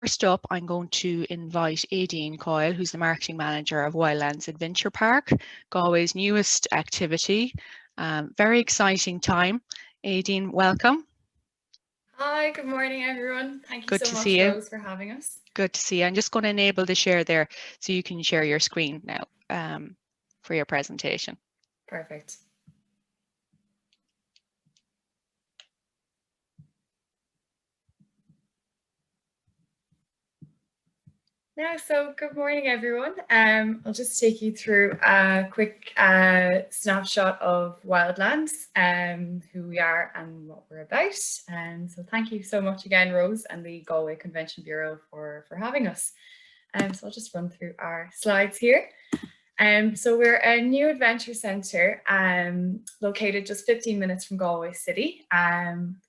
First up, I'm going to invite Aideen Coyle, who's the marketing manager of Wildlands Adventure Park, Galway's newest activity. Very exciting time. Aideen, welcome. Hi, good morning, everyone. Thank you so much, Rose, for having us. Good to see you. I'm just going to enable the share there so you can share your screen now for your presentation. Perfect. So good morning, everyone. I'll just take you through a quick snapshot of Wildlands, who we are and what we're about. So thank you so much again, Rose, and the Galway Convention Bureau for having us. So I'll just run through our slides here. So we're a new adventure centre located just 15 minutes from Galway City,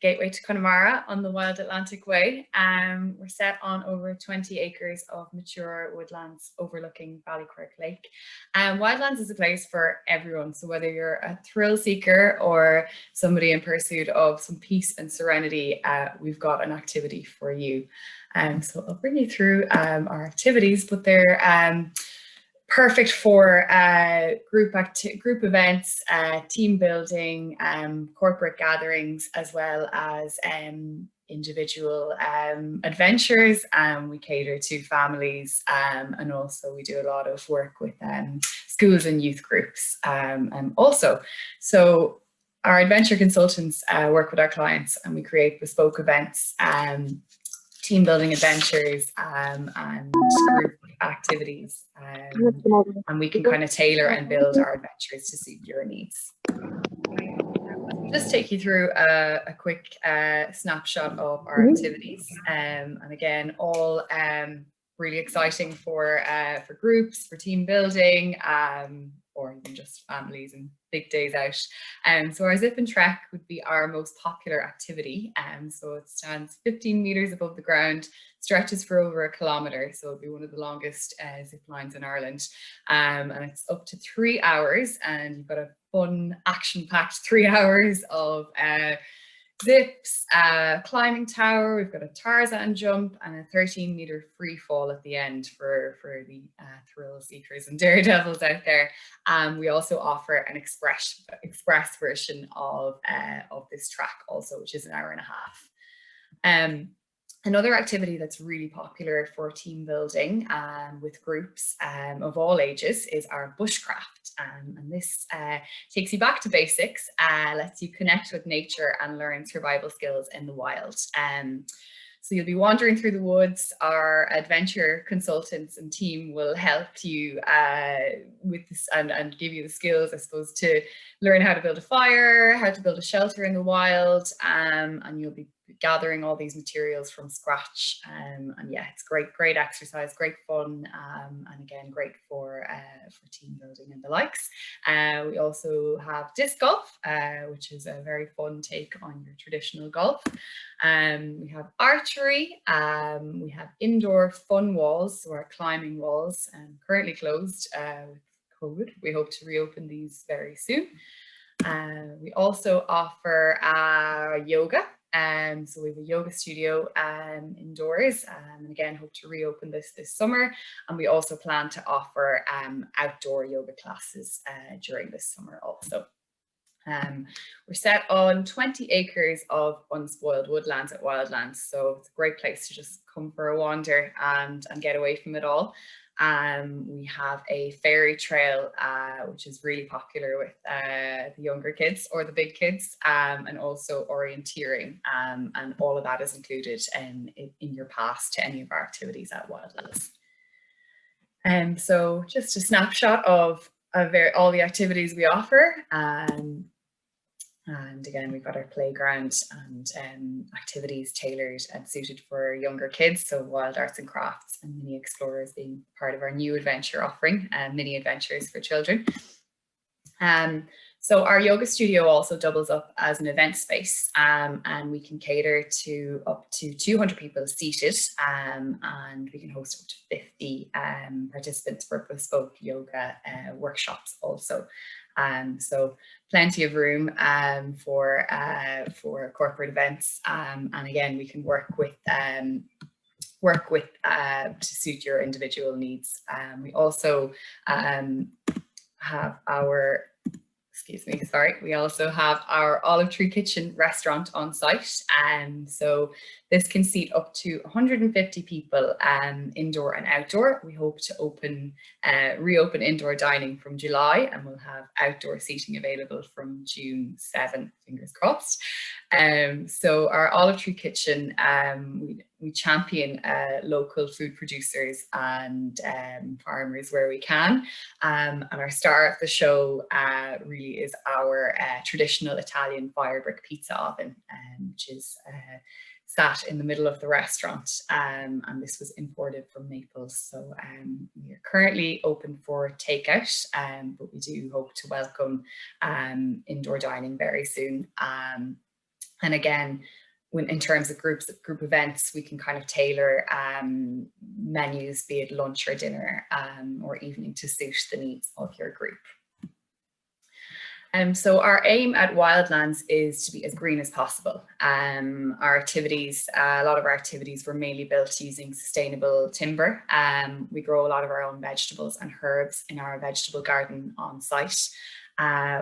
gateway to Connemara on the Wild Atlantic Way. We're set on over 20 acres of mature woodlands overlooking Ballyquirk Lake. Wildlands is a place for everyone. So whether you're a thrill seeker or somebody in pursuit of some peace and serenity, we've got an activity for you. So I'll bring you through our activities, but they're perfect for group events, team building, corporate gatherings, as well as individual adventures. We cater to families, and also we do a lot of work with schools and youth groups also. So our adventure consultants work with our clients, and we create bespoke events, team building adventures, and group activities, and we can kind of tailor and build our adventures to suit your needs. Just take you through a quick snapshot of our activities, and again, all really exciting for groups, for team building, or even just families and big days out. So our zip and trek would be our most popular activity. So it stands 15 meters above the ground, stretches for over 1 kilometre. So it'll be one of the longest zip lines in Ireland. And it's up to 3 hours, and you've got a fun, action-packed 3 hours of zips, climbing tower. We've got a Tarzan jump and a 13-meter free fall at the end for the thrill seekers and daredevils out there. We also offer an express version of this track also, which is 1.5 hours. Another activity that's really popular for team building with groups of all ages is our bushcraft. And this takes you back to basics, lets you connect with nature and learn survival skills in the wild. So you'll be wandering through the woods. Our adventure consultants and team will help you with this and give you the skills, I suppose, to learn how to build a fire, how to build a shelter in the wild, and you'll be gathering all these materials from scratch. And yeah, it's great exercise, great fun, and again, great for team building and the likes. We also have disc golf, which is a very fun take on your traditional golf. We have archery, we have indoor fun walls, so our climbing walls, currently closed with COVID. We hope to reopen these very soon. We also offer yoga. So we have a yoga studio indoors, and again, hope to reopen this summer. And we also plan to offer outdoor yoga classes during this summer also. We're set on 20 acres of unspoiled woodlands at Wildlands, so it's a great place to just come for a wander and get away from it all. We have a fairy trail, which is really popular with the younger kids or the big kids, and also orienteering, and all of that is included in your pass to any of our activities at Wildlands. So just a snapshot of all the activities we offer. And again, we've got our playground and activities tailored and suited for younger kids. So wild arts and crafts and mini explorers being part of our new adventure offering, mini adventures for children. So our yoga studio also doubles up as an event space, and we can cater to up to 200 people seated, and we can host up to 50 participants for bespoke yoga workshops also. So plenty of room for corporate events, and again, we can work with work with to suit your individual needs. We also have our we also have our Olive Tree Kitchen restaurant on site. So this can seat up to 150 people, indoor and outdoor. We hope to reopen indoor dining from July, and we'll have outdoor seating available from June 7th, fingers crossed. So our Olive Tree Kitchen, we champion local food producers and farmers where we can. And our star of the show really is our traditional Italian fire brick pizza oven, which is sat in the middle of the restaurant, and this was imported from Naples. So we are currently open for takeout, but we do hope to welcome indoor dining very soon. And again, in terms of group events, we can kind of tailor menus, be it lunch or dinner or evening, to suit the needs of your group. So our aim at Wildlands is to be as green as possible. Our activities, a lot of our activities were mainly built using sustainable timber. We grow a lot of our own vegetables and herbs in our vegetable garden on site.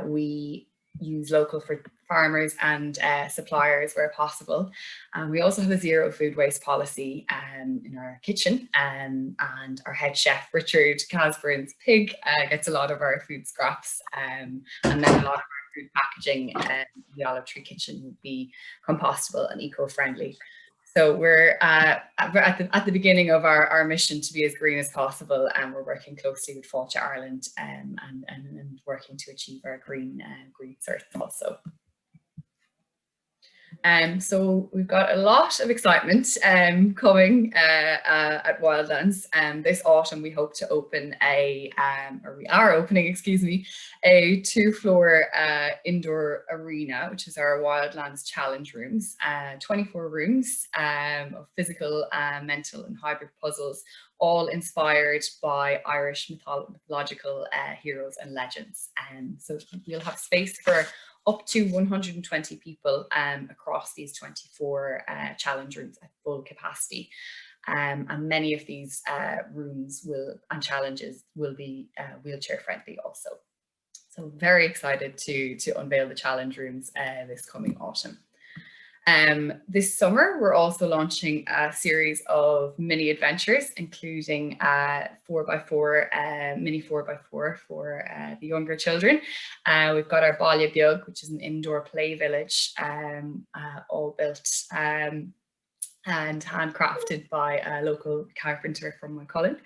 We use local farmers and suppliers where possible. We also have a zero food waste policy in our kitchen, and our head chef, Richard Casburn's pig, gets a lot of our food scraps, and then a lot of our food packaging in the Olive Tree Kitchen would be compostable and eco-friendly. So we're at the beginning of our mission to be as green as possible, and we're working closely with Fáilte Ireland and working to achieve our green cert also. So we've got a lot of excitement coming at Wildlands. This autumn we hope to open or we are opening, excuse me, a 2-floor indoor arena, which is our Wildlands challenge rooms, 24 rooms of physical, mental and hybrid puzzles, all inspired by Irish mythological heroes and legends. So you'll have space for up to 120 people across these 24 challenge rooms at full capacity. And many of these rooms and challenges will be wheelchair friendly also. So very excited to unveil the challenge rooms this coming autumn. This summer, we're also launching a series of mini adventures, including 4x4, mini 4x4 for the younger children. We've got our Baile Beag, which is an indoor play village, all built and handcrafted by a local carpenter from Moycullen.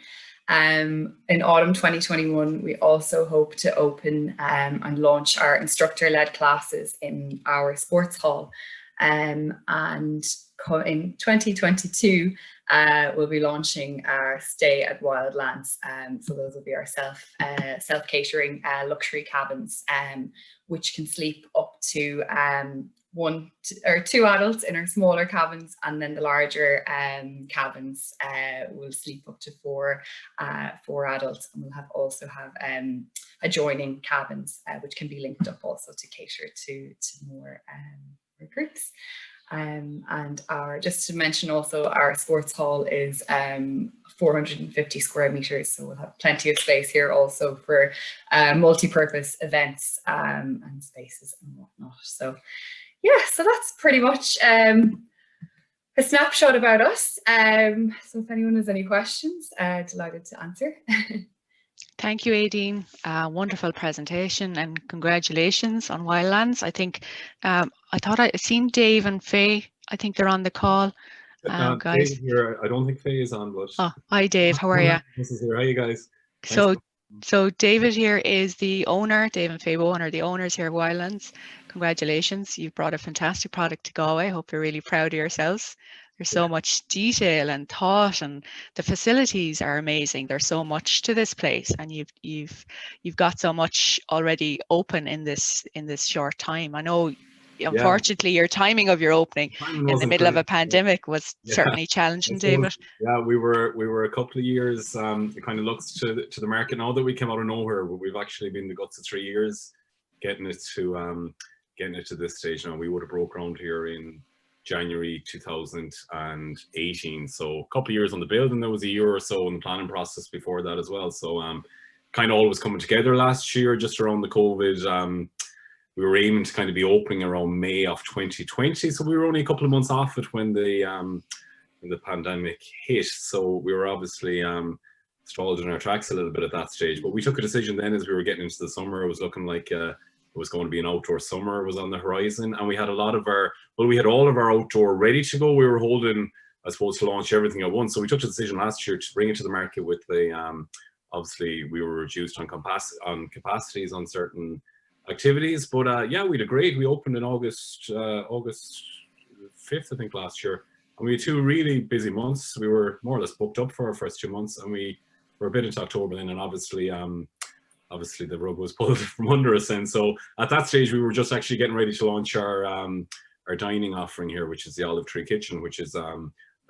In autumn 2021, we also hope to open and launch our instructor-led classes in our sports hall. And in 2022, we'll be launching our Stay at Wildlands. So those will be our self-catering luxury cabins, which can sleep up to 1 or 2 adults in our smaller cabins, and then the larger cabins will sleep up to 4 adults, and we'll also have adjoining cabins which can be linked up also to cater to more groups. And just to mention also, our sports hall is 450 square meters, so we'll have plenty of space here also for multi-purpose events and spaces and whatnot. So yeah, so that's pretty much a snapshot about us. So if anyone has any questions, delighted to answer. Thank you, Aideen. Wonderful presentation, and congratulations on Wildlands. I think I thought I'd seen Dave and Faye. I think they're on the call. Guys. Dave here. I don't think Faye is on, but oh, hi Dave, how are you? This is here. How are you guys? So David here is the owner. Dave and Faye Bowen are the owners here at Wildlands. Congratulations, you've brought a fantastic product to Galway. I hope you're really proud of yourselves. There's so much detail and thought, and the facilities are amazing. There's so much to this place, and you've got so much already open in this short time. I know, unfortunately, your timing of your opening in the middle of a pandemic was certainly challenging, David. Yeah, we were a couple of years. It kind of looks to the market now that we came out of nowhere, but we've actually been the guts of 3 years getting it to this stage now. We would have broke ground here in January 2018. So a couple of years on the build, and there was a year or so in the planning process before that as well. So kind of all was coming together last year, just around the COVID. We were aiming to kind of be opening around May of 2020. So we were only a couple of months off it when the pandemic hit. So we were obviously stalled in our tracks a little bit at that stage. But we took a decision then as we were getting into the summer. It was looking like it was going to be an outdoor summer was on the horizon. And we had a lot of we had all of our outdoor ready to go. We were holding, I suppose, to launch everything at once. So we took the decision last year to bring it to the market with the, obviously we were reduced on capacities on certain activities. But yeah, we did great. We opened in August 5th, I think, last year. And we had 2 really busy months. We were more or less booked up for our first 2 months, and we were a bit into October then, and obviously the rug was pulled from under us. And so at that stage, we were just actually getting ready to launch our dining offering here, which is the Olive Tree Kitchen, which is I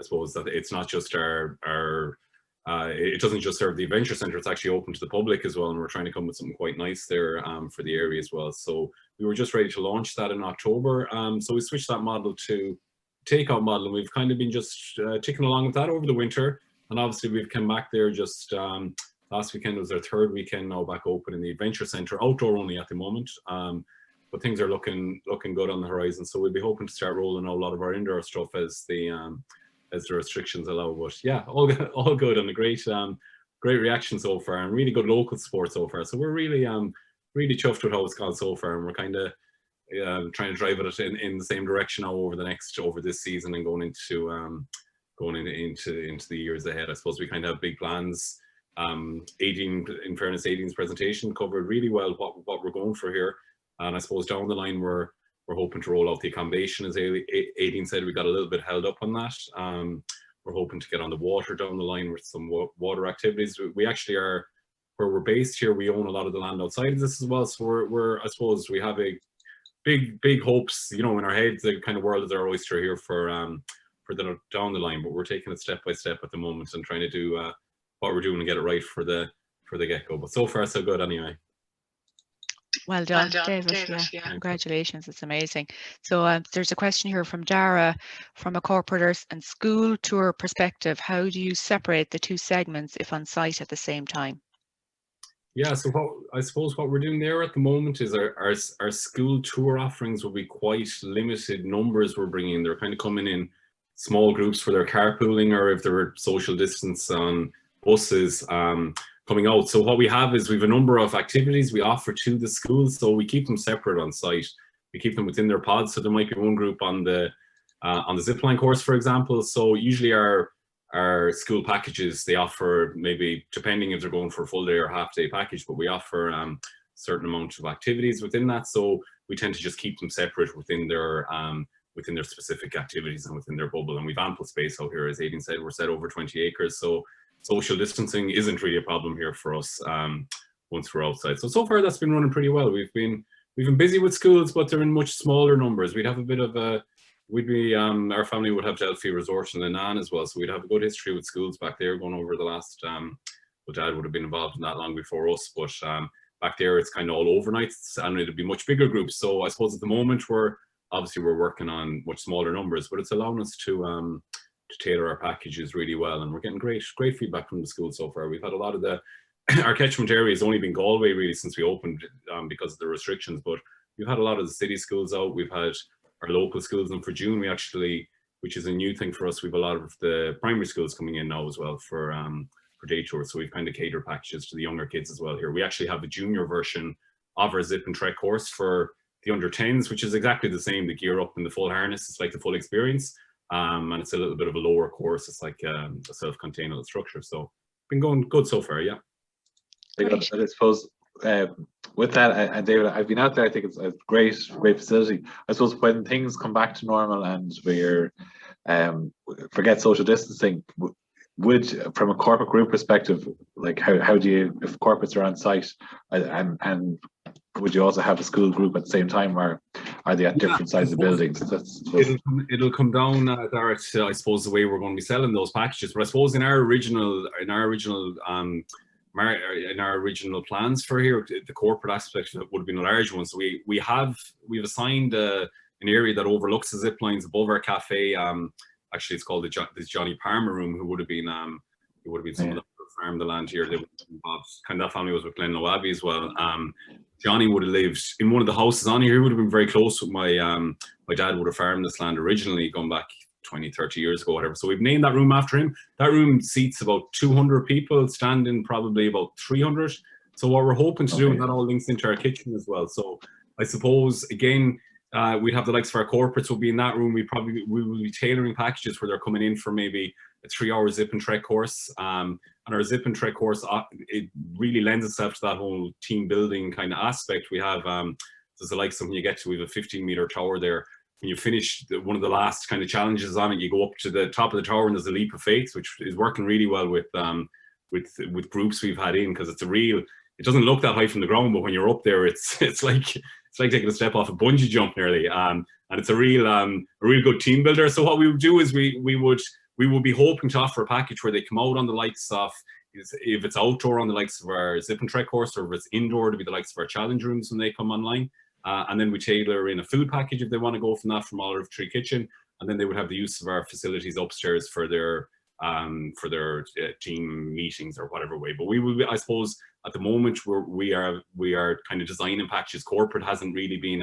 suppose that it's not just it doesn't just serve the adventure centre, it's actually open to the public as well, and we're trying to come with something quite nice there for the area as well. So we were just ready to launch that in October. So we switched that model to takeout model, and we've kind of been just ticking along with that over the winter. And obviously we've come back there just last weekend was our 3rd weekend now back open in the adventure centre, outdoor only at the moment. But things are looking good on the horizon. So we'll be hoping to start rolling out a lot of our indoor stuff as the restrictions allow. But yeah, all good, and a great reaction so far, and really good local support so far. So we're really chuffed with how it's gone so far, and we're kind of trying to drive it in the same direction now over this season and going into the years ahead. I suppose we kind of have big plans. In fairness, Aideen's presentation covered really well what we're going for here, and I suppose down the line we're hoping to roll out the accommodation. As Aideen said, we got a little bit held up on that. We're hoping to get on the water down the line with some water activities. We actually are, where we're based here, we own a lot of the land outside of this as well. So I suppose we have a big hopes, in our heads. The kind of world is our oyster here for the down the line, but we're taking it step by step at the moment and trying to do what we're doing and get it right for the get-go. But so far so good anyway. Well done, David. Yeah. Congratulations, it's amazing. So there's a question here from Dara, from a corporate and school tour perspective. How do you separate the 2 segments if on site at the same time? Yeah, so I suppose what we're doing there at the moment is our school tour offerings will be quite limited numbers we're bringing. They're kind of coming in small groups for their carpooling, or if they're social distance on buses coming out. So what we have is we have a number of activities we offer to the schools. So we keep them separate on site. We keep them within their pods. So there might be one group on the zipline course, for example. So usually our school packages, they offer, maybe depending if they're going for a full day or half day package, but we offer certain amount of activities within that. So we tend to just keep them separate within their specific activities and within their bubble. And we've ample space out here. As Aideen said, we're set over 20 acres. So social distancing isn't really a problem here for us once we're outside. So far that's been running pretty well. We've been busy with schools, but they're in much smaller numbers. We'd have a bit of our family would have Delphi Resort in Lenan as well. So we'd have a good history with schools back there going over the last, well, Dad would have been involved in that long before us, but back there it's kind of all overnights, and it'd be much bigger groups. So I suppose at the moment we're working on much smaller numbers, but it's allowing us to tailor our packages really well, and we're getting great feedback from the school so far. We've had a lot of our catchment area has only been Galway really since we opened because of the restrictions, but we've had a lot of the city schools out. We've had our local schools, and for June we actually, which is a new thing for us, we've a lot of the primary schools coming in now as well for day tours. So we've kind of catered packages to the younger kids as well here. We actually have a junior version of our zip and trek course for the under 10s, which is exactly the same. The gear up in the full harness, it's like the full experience. And it's a little bit of a lower course. It's like a self-contained little structure. So been going good so far, yeah. I suppose with that, David, I've been out there. I think it's a great facility. I suppose when things come back to normal and we're forget social distancing, would, from a corporate group perspective, like how do you, if corporates are on site, and would you also have a school group at the same time, or are they at different sides of buildings? It'll come down, Darrett, I suppose, the way we're going to be selling those packages. But I suppose in our original plans for here, the corporate aspect of it would have been a large one. So we've assigned an area that overlooks the zip lines above our cafe. Actually, it's called the Johnny Palmer room, who would have been some of the farm the land here. They would have been Bob's, kind of that family was with Glen Abbey as well. Johnny would have lived in one of the houses on here. He would have been very close with my dad would have farmed this land originally, going back 20, 30 years ago, whatever. So we've named that room after him. That room seats about 200 people, standing probably about 300. So what we're hoping to do, and that all links into our kitchen as well. So I suppose, again, we'd have the likes of our corporates will be in that room. We will be tailoring packages where they're coming in for maybe a 3-hour zip and trek course. And our zip and trek course, it really lends itself to that whole team building kind of aspect. We have, there's the likes of when you get to, we have a 15-meter tower there. When you finish one of the last kind of challenges on it, you go up to the top of the tower and there's a leap of faith, which is working really well with groups we've had in, because it doesn't look that high from the ground, but when you're up there, it's like taking a step off a bungee jump nearly, and it's a real good team builder. So what we would do is we would be hoping to offer a package where they come out on the likes of, if it's outdoor, on the likes of our zip and trek course, or if it's indoor, to be the likes of our challenge rooms when they come online. And then we tailor in a food package if they want to go from that, from Olive Tree Kitchen, and then they would have the use of our facilities upstairs for their team meetings or whatever way. But we will, I suppose, at the moment we are kind of designing packages. Corporate hasn't really been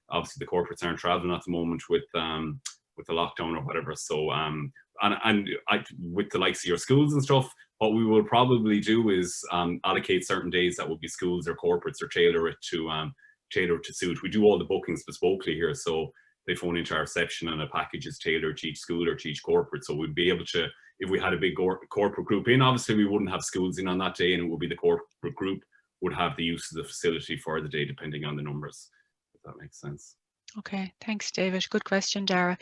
obviously the corporates aren't traveling at the moment with the lockdown or whatever. So with the likes of your schools and stuff, what we will probably do is allocate certain days that will be schools or corporates, or tailor it to suit. We do all the bookings bespokely here, so they phone into our reception and a package is tailored to each school or to each corporate. So we'd be able to, if we had a big corporate group in, obviously we wouldn't have schools in on that day, and it would be the corporate group would have the use of the facility for the day, depending on the numbers, if that makes sense. Okay, thanks, David. Good question, Dara.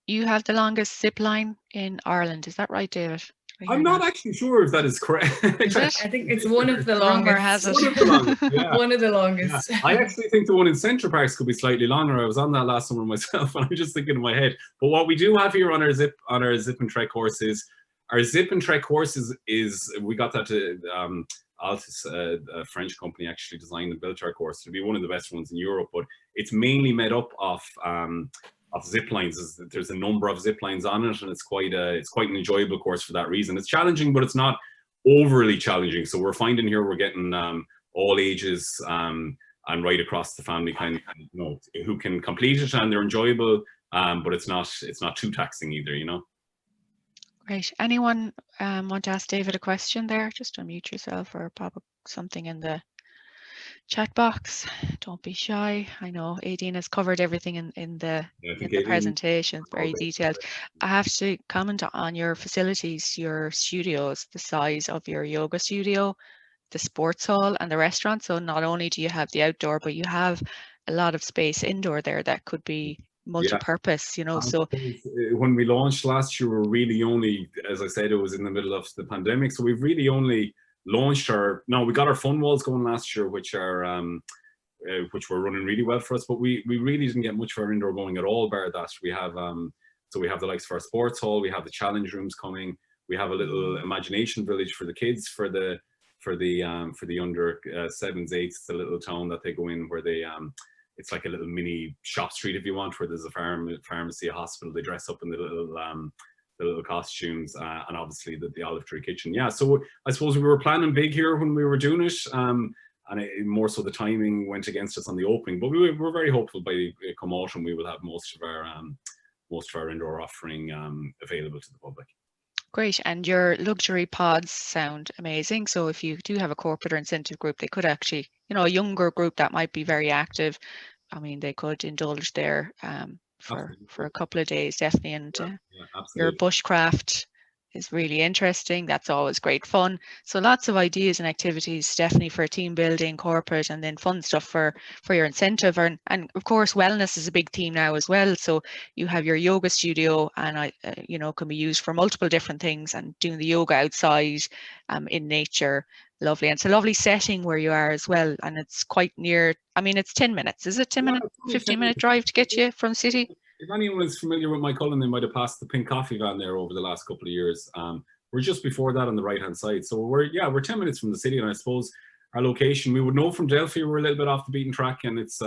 You have the longest zip line in Ireland, is that right, David? I'm not actually sure if that is correct. Is it? I think it's one of the Rumor longest. has it. One of the longest, yeah. One of the longest. Yeah. I actually think the one in Central Parks could be slightly longer. I was on that last summer myself, and I'm just thinking in my head. But what we do have here on our zip and trek course is, our zip and trek course is we got that to Altus, a French company, actually designed and built our course to be one of the best ones in Europe. But it's mainly made up of zip lines. There's a number of zip lines on it, and it's quite an enjoyable course for that reason. It's challenging, but it's not overly challenging. So we're finding here we're getting all ages and right across the family kind of, who can complete it, and they're enjoyable, but it's not too taxing either, Great. Anyone want to ask David a question there? Just unmute yourself or pop up something in the chat box. Don't be shy. I know Aideen has covered everything in the presentation, very detailed. I have to comment on your facilities, your studios, the size of your yoga studio, the sports hall and the restaurant. So not only do you have the outdoor, but you have a lot of space indoor there that could be multi-purpose, so when we launched last year, we're really only, as I said, it was in the middle of the pandemic, so we've really only launched we got our fun walls going last year, which were running really well for us, but we really didn't get much of our indoor going at all, bar that. We have so we have the likes of our sports hall, we have the challenge rooms coming, we have a little imagination village for the kids, for the under 7s, 8s. It's a little town that they go in where they it's like a little mini shop street, if you want, where there's a pharmacy, a hospital. They dress up in the little costumes, and obviously the Olive Tree Kitchen. Yeah, so I suppose we were planning big here when we were doing it, and more so the timing went against us on the opening. But we're very hopeful by come autumn we will have most of our indoor offering available to the public. Great. And your luxury pods sound amazing. So if you do have a corporate or incentive group, they could actually, a younger group that might be very active, I mean, they could indulge there for a couple of days, definitely. And your bushcraft is really interesting. That's always great fun. So lots of ideas and activities, definitely for team building, corporate, and then fun stuff for your incentive. And of course, wellness is a big theme now as well. So you have your yoga studio, and can be used for multiple different things, and doing the yoga outside in nature. Lovely. And it's a lovely setting where you are as well. And it's quite near, I mean, it's 10 minutes. Is it 15-minute drive to get you from city? If anyone is familiar with my Cullen, they might have passed the pink coffee van there over the last couple of years. We're just before that on the right hand side. So we're 10 minutes from the city, and I suppose our location, we would know from Delphi, we're a little bit off the beaten track, and it's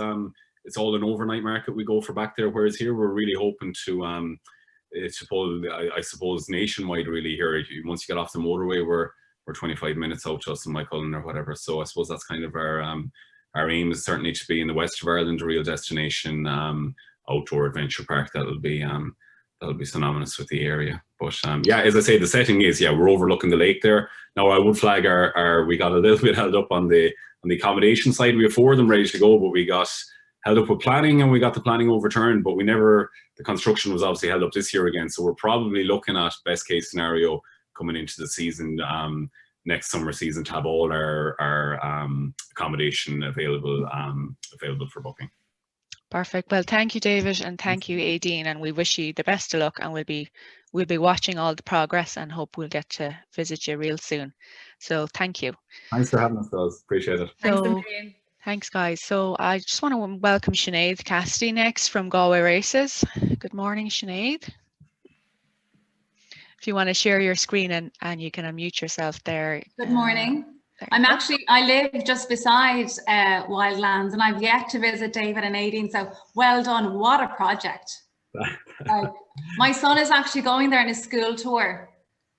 it's all an overnight market we go for back there. Whereas here we're really hoping to I suppose nationwide really here. Once you get off the motorway, we're 25 minutes out to us in Michaelin or whatever. So I suppose that's kind of our aim is certainly to be in the west of Ireland, a real destination outdoor adventure park that'll be synonymous with the area. But yeah, as I say, the setting is, we're overlooking the lake there. Now I would flag we got a little bit held up on the accommodation side. We have 4 of them ready to go, but we got held up with planning and we got the planning overturned, but the construction was obviously held up this year again. So we're probably looking at best case scenario coming into the season, next summer season, to have all our accommodation available for booking. Perfect. Well, thank you, David, and thank you, Aideen, and we wish you the best of luck, and we'll be watching all the progress and hope we'll get to visit you real soon. So thank you. Thanks for having us, guys. Appreciate it. Thanks, guys. So I just want to welcome Sinead Cassidy next from Galway Races. Good morning, Sinead. If you want to share your screen and you can unmute yourself there. Good morning. I live just beside Wildlands, and I've yet to visit David and Aideen, so well done. What a project. My son is actually going there on a school tour.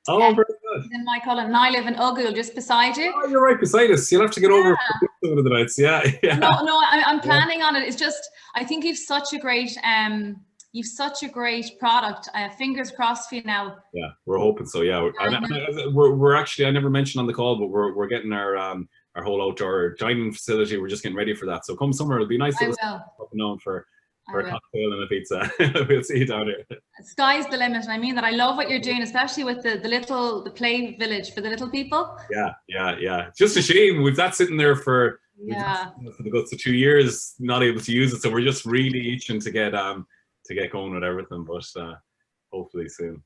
Oh, very good. In Michaelin, and I live in Oghul, just beside you. Oh, you're right beside us. You'll have to get over some of the nights. Yeah. No, I'm planning on it. It's just, I think you've such a great product. Fingers crossed for you now. Yeah, we're hoping so. Yeah, we're actually, I never mentioned on the call, but we're getting our whole outdoor dining facility. We're just getting ready for that. So come summer, it'll be nice to up and down for a cocktail and a pizza. We'll see you down here. Sky's the limit. I mean that. I love what you're doing, especially with the play village for the little people. Yeah. Just a shame we've that sitting there for the guts of 2 years, not able to use it. So we're just really itching to get going with everything, but hopefully soon.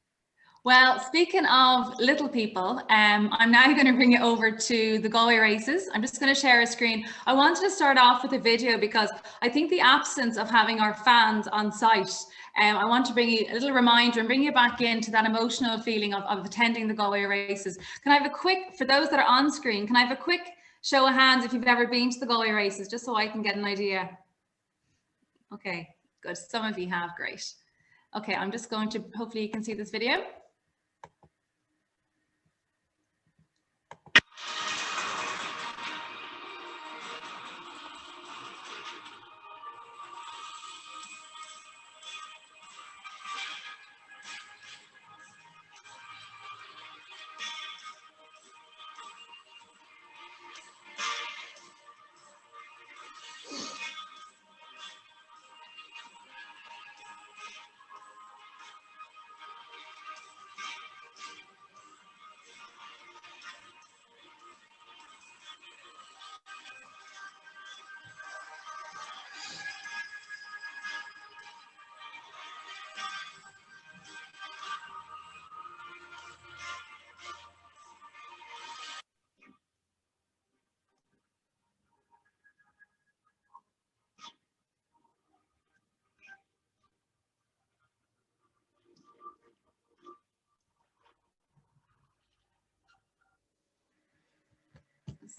Well, speaking of little people, I'm now going to bring it over to the Galway races. I'm just going to share a screen. I wanted to start off with a video because I think the absence of having our fans on site, I want to bring you a little reminder and bring you back into that emotional feeling of attending the Galway races. Can I have a quick, for those that are on screen, can I have a quick show of hands if you've ever been to the Galway races, just so I can get an idea? Okay, good. Some of you have, great. Okay, I'm just going to, hopefully you can see this video.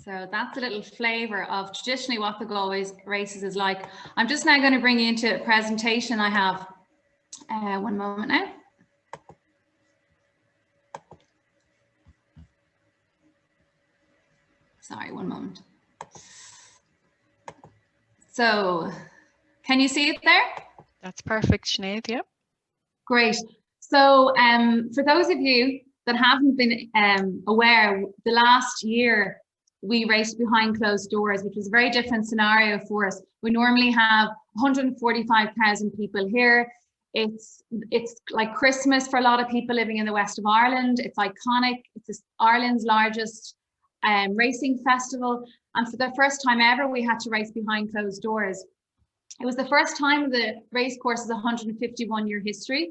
So that's a little flavour of traditionally what the Galway races is like. I'm just now going to bring you into a presentation I have. One moment now. Sorry, one moment. So, can you see it there? That's perfect, Sinead, yeah. Great. So, for those of you that haven't been aware, the last year we raced behind closed doors, which was a very different scenario for us. We normally have 145,000 people here. It's like Christmas for a lot of people living in the west of Ireland. It's iconic. It's Ireland's largest racing festival. And for the first time ever, we had to race behind closed doors. It was the first time the race course is 151-year history.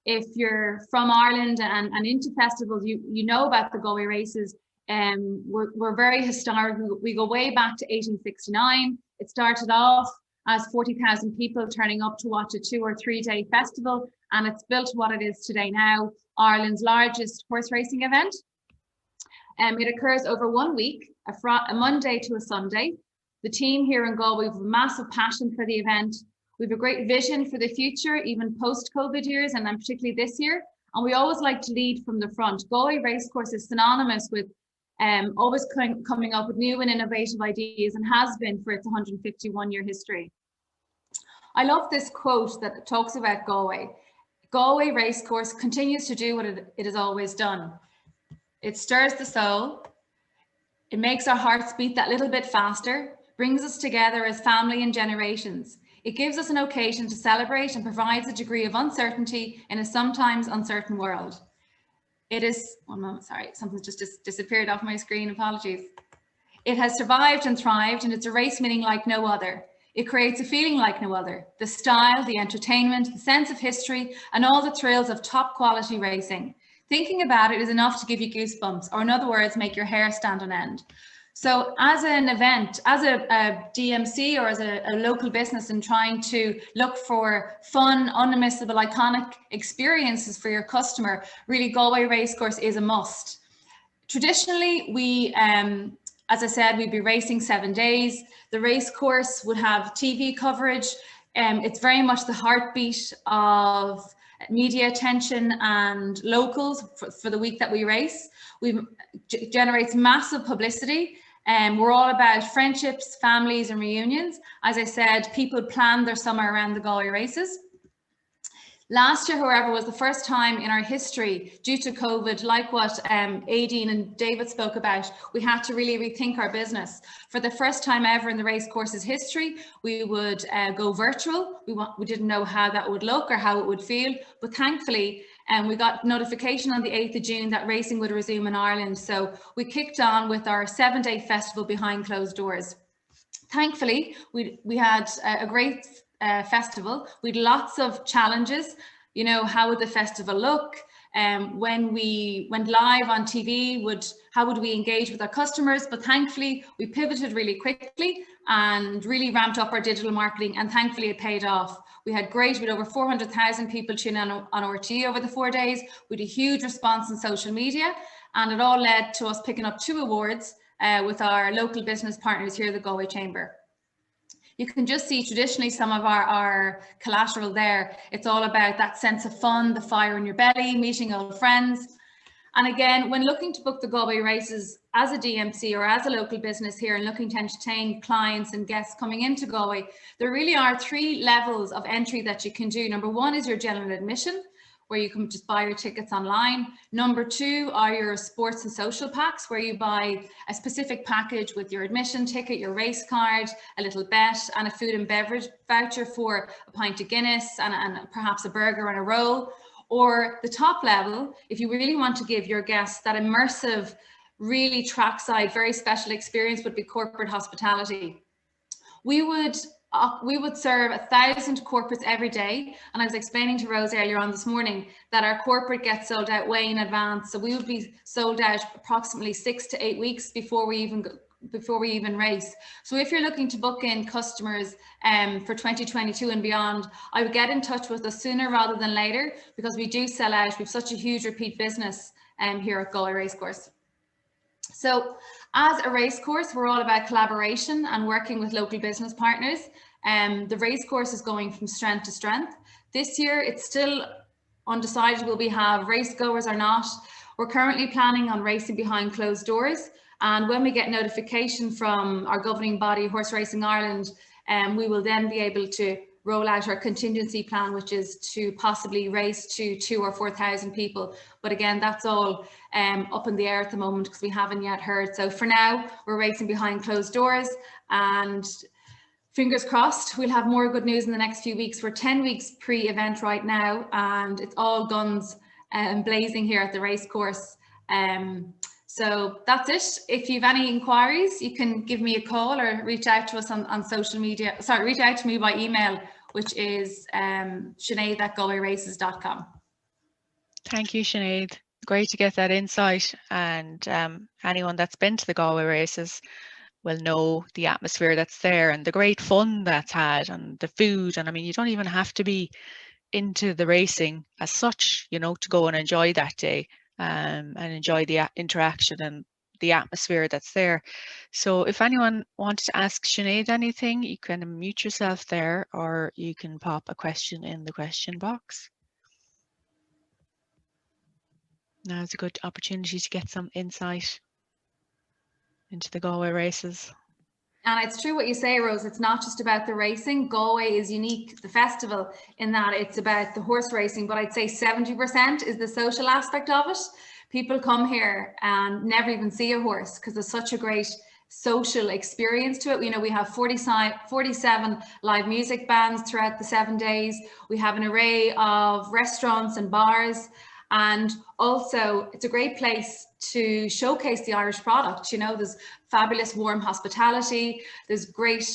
If you're from Ireland and into festivals, you know about the Galway races. We're very historic. We go way back to 1869. It started off as 40,000 people turning up to watch a 2 or 3 day festival, and it's built to what it is today now, Ireland's largest horse racing event. It occurs over 1 week, a Monday to a Sunday. The team here in Galway have a massive passion for the event. We have a great vision for the future, even post-COVID years, and then particularly this year. And we always like to lead from the front. Galway Racecourse is synonymous with always coming up with new and innovative ideas, and has been for its 151-year history. I love this quote that talks about Galway. Galway Racecourse continues to do what it has always done. It stirs the soul. It makes our hearts beat that little bit faster, brings us together as family and generations. It gives us an occasion to celebrate and provides a degree of uncertainty in a sometimes uncertain world. It is, one moment, sorry, something just disappeared off my screen, apologies. It has survived and thrived, and it's a race meaning like no other. It creates a feeling like no other. The style, the entertainment, the sense of history, and all the thrills of top quality racing. Thinking about it is enough to give you goosebumps, or in other words, make your hair stand on end. So as an event, as a DMC or as a local business, and trying to look for fun, unmissable, iconic experiences for your customer, really Galway Racecourse is a must. Traditionally, we, as I said, we'd be racing 7 days. The racecourse would have TV coverage. It's very much the heartbeat of media attention and locals for the week that we race. Generates massive publicity. We're all about friendships, families and reunions. As I said, people plan their summer around the Galway races. Last year, however, was the first time in our history, due to COVID, like what Aideen and David spoke about, we had to really rethink our business. For the first time ever in the racecourse's history, we would go virtual. We didn't know how that would look or how it would feel, but thankfully, we got notification on the 8th of June that racing would resume in Ireland. So we kicked on with our 7-day festival behind closed doors. Thankfully, we had a great festival with lots of challenges. You know, how would the festival look? When we went live on TV, how would we engage with our customers? But thankfully, we pivoted really quickly and really ramped up our digital marketing, and thankfully it paid off. We had over 400,000 people tune in on RTE over the 4 days. We had a huge response on social media, and it all led to us picking up 2 awards with our local business partners here at the Galway Chamber. You can just see traditionally some of our collateral there. It's all about that sense of fun, the fire in your belly, meeting old friends. And again, when looking to book the Galway races as a DMC or as a local business here and looking to entertain clients and guests coming into Galway, there really are 3 levels of entry that you can do. Number 1 is your general admission, where you can just buy your tickets online. Number 2 are your sports and social packs, where you buy a specific package with your admission ticket, your race card, a little bet, and a food and beverage voucher for a pint of Guinness and perhaps a burger and a roll. Or the top level, if you really want to give your guests that immersive, really trackside, very special experience, would be corporate hospitality. We would serve 1,000 corporates every day. And I was explaining to Rose earlier on this morning that our corporate gets sold out way in advance. So we would be sold out approximately 6 to 8 weeks before we even race. So if you're looking to book in customers for 2022 and beyond, I would get in touch with us sooner rather than later, because we do sell out. We have such a huge repeat business here at Galway Racecourse. So as a racecourse, we're all about collaboration and working with local business partners. The racecourse is going from strength to strength. This year, it's still undecided will we have race goers or not. We're currently planning on racing behind closed doors. And when we get notification from our governing body, Horse Racing Ireland, we will then be able to roll out our contingency plan, which is to possibly race to 2,000 or 4,000 people. But again, that's all up in the air at the moment because we haven't yet heard. So for now, we're racing behind closed doors, and fingers crossed, we'll have more good news in the next few weeks. We're 10 weeks pre-event right now, and it's all guns blazing here at the racecourse. So that's it. If you have any inquiries, you can give me a call or reach out to us on social media. Sorry, reach out to me by email, which is Sinead@galwayraces.com. Thank you, Sinead. Great to get that insight. And anyone that's been to the Galway races will know the atmosphere that's there and the great fun that's had and the food. And I mean, you don't even have to be into the racing as such, you know, to go and enjoy that day. And enjoy the interaction and the atmosphere that's there. So if anyone wanted to ask Sinead anything, you can mute yourself there, or you can pop a question in the question box. Now is a good opportunity to get some insight into the Galway races. And it's true what you say, Rose. It's not just about the racing. Galway is unique, the festival, in that it's about the horse racing, but I'd say 70% is the social aspect of it. People come here and never even see a horse because there's such a great social experience to it. You know, we have 47 live music bands throughout the 7 days. We have an array of restaurants and bars. And also, it's a great place to showcase the Irish product. You know, there's fabulous warm hospitality, there's great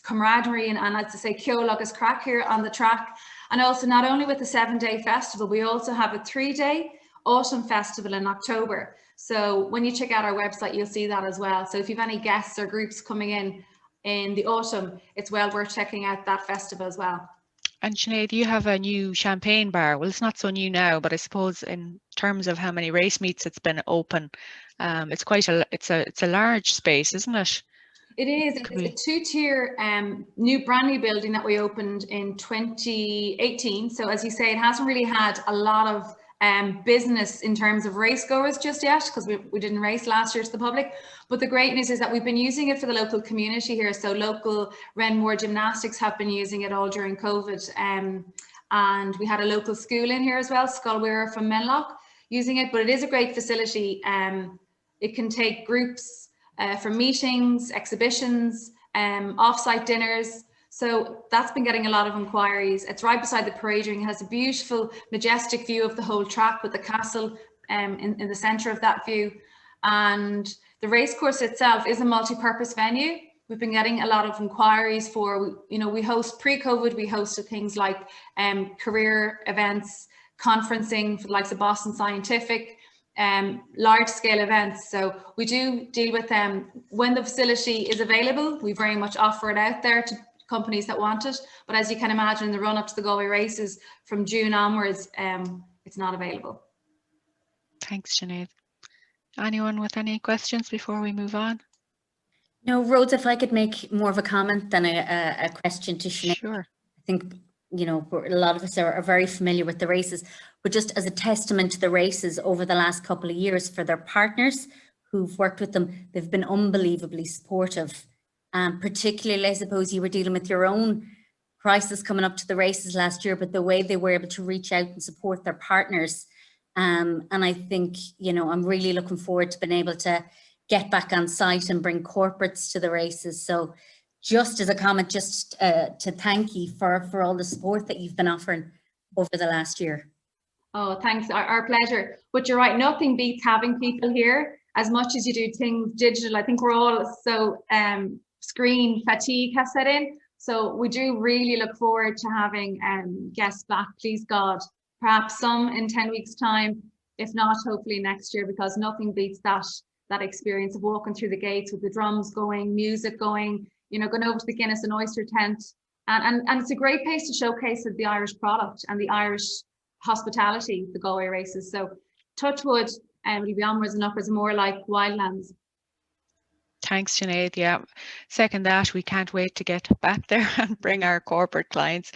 camaraderie, and I'd say Ceol agus crack here on the track. And also, not only with the 7-day festival, we also have a 3-day autumn festival in October. So when you check out our website, you'll see that as well. So if you have any guests or groups coming in the autumn, it's well worth checking out that festival as well. And Sinead, you have a new champagne bar. Well, it's not so new now, but I suppose in terms of how many race meets it's been open, it's quite it's a large space, isn't it? It is. It's a 2-tier brand new building that we opened in 2018. So as you say, it hasn't really had a lot of business in terms of race goers just yet, because we didn't race last year to the public. But the great news is that we've been using it for the local community here. So local Renmore Gymnastics have been using it all during COVID. And we had a local school in here as well, Scolwera from Menlock, using it. But it is a great facility. It can take groups for meetings, exhibitions, off-site dinners. So that's been getting a lot of inquiries. It's right beside the parade ring. It has a beautiful, majestic view of the whole track with the castle in the centre of that view. And the racecourse itself is a multi-purpose venue. We've been getting a lot of inquiries for, you know, we host pre-COVID, we hosted things like career events, conferencing for the likes of Boston Scientific, large scale events. So we do deal with them when the facility is available. We very much offer it out there to companies that want it, but as you can imagine, in the run up to the Galway races from June onwards, it's not available. Thanks, Sinead. Anyone with any questions before we move on? No, Rhodes, if I could make more of a comment than a question to Sinead. Sure. I think, you know, a lot of us are very familiar with the races, but just as a testament to the races over the last couple of years, for their partners who've worked with them, they've been unbelievably supportive. Particularly, I suppose you were dealing with your own crisis coming up to the races last year, but the way they were able to reach out and support their partners. And I think, you know, I'm really looking forward to being able to get back on site and bring corporates to the races. So just as a comment, just to thank you for all the support that you've been offering over the last year. Oh, thanks, our pleasure. But you're right, nothing beats having people here. As much as you do things digital, I think we're all so screen fatigue has set in. So we do really look forward to having guests back, please God, perhaps some in 10 weeks time, if not hopefully next year, because nothing beats that experience of walking through the gates with the drums going, music going, you know, going over to the Guinness and Oyster tent. And it's a great place to showcase the Irish product and the Irish hospitality, the Galway races. So touch wood, it'll be onwards and upwards, more like Wildlands. Thanks, Sinead. Yeah, second that. We can't wait to get back there and bring our corporate clients.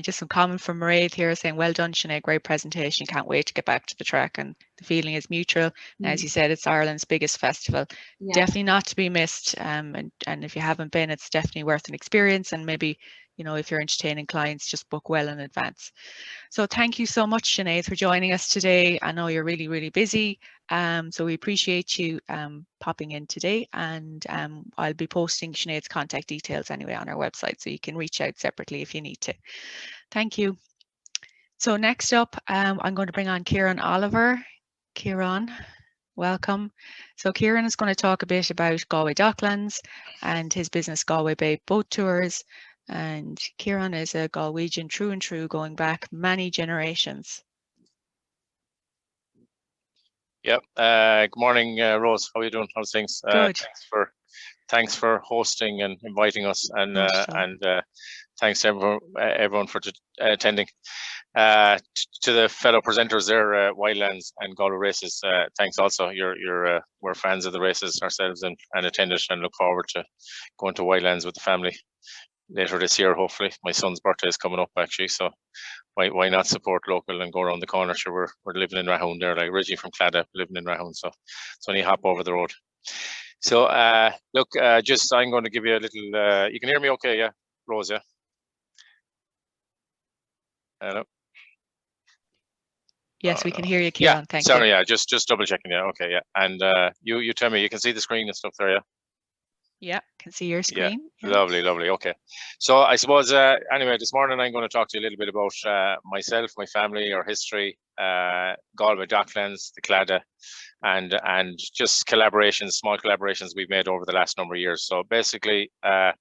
Just some comment from Mairead here saying, well done, Sinead, great presentation. Can't wait to get back to the track, and the feeling is mutual. As you said, it's Ireland's biggest festival. Yeah. Definitely not to be missed. And if you haven't been, it's definitely worth an experience. And maybe, you know, if you're entertaining clients, just book well in advance. So thank you so much, Sinead, for joining us today. I know you're really, really busy. So we appreciate you popping in today, and I'll be posting Sinead's contact details anyway on our website, so you can reach out separately if you need to. Thank you. So next up, I'm going to bring on Kieran Oliver. Kieran, welcome. So Kieran is going to talk a bit about Galway Docklands and his business Galway Bay Boat Tours. And Kieran is a Galwegian true and true, going back many generations. Yep. Good morning, Rose. How are you doing? How's things? Good. Thanks for hosting and inviting us, and thanks everyone for attending. To the fellow presenters there, Wildlands and Galway races, thanks also. We're fans of the races ourselves and attended, and look forward to going to Wildlands with the family later this year. Hopefully, my son's birthday is coming up actually, so why not support local and go around the corner? Sure, we're living in Rahone there, like originally from Claddagh, living in Rahone, so it's only a hop over the road. So look, just I'm going to give you a little. You can hear me, okay? Yeah, Rose, yeah. Hello. Yes, we can hear you, Kieran. Yeah, thank sorry, you. yeah, just double checking. Yeah, okay, yeah. And you tell me, you can see the screen and stuff there, yeah? Yeah, can see your screen. Yeah. Lovely, lovely. Okay. So I suppose, anyway, this morning I'm going to talk to you a little bit about myself, my family, our history, Galway Docklands, the Claddagh, and just collaborations, small collaborations we've made over the last number of years. So basically, the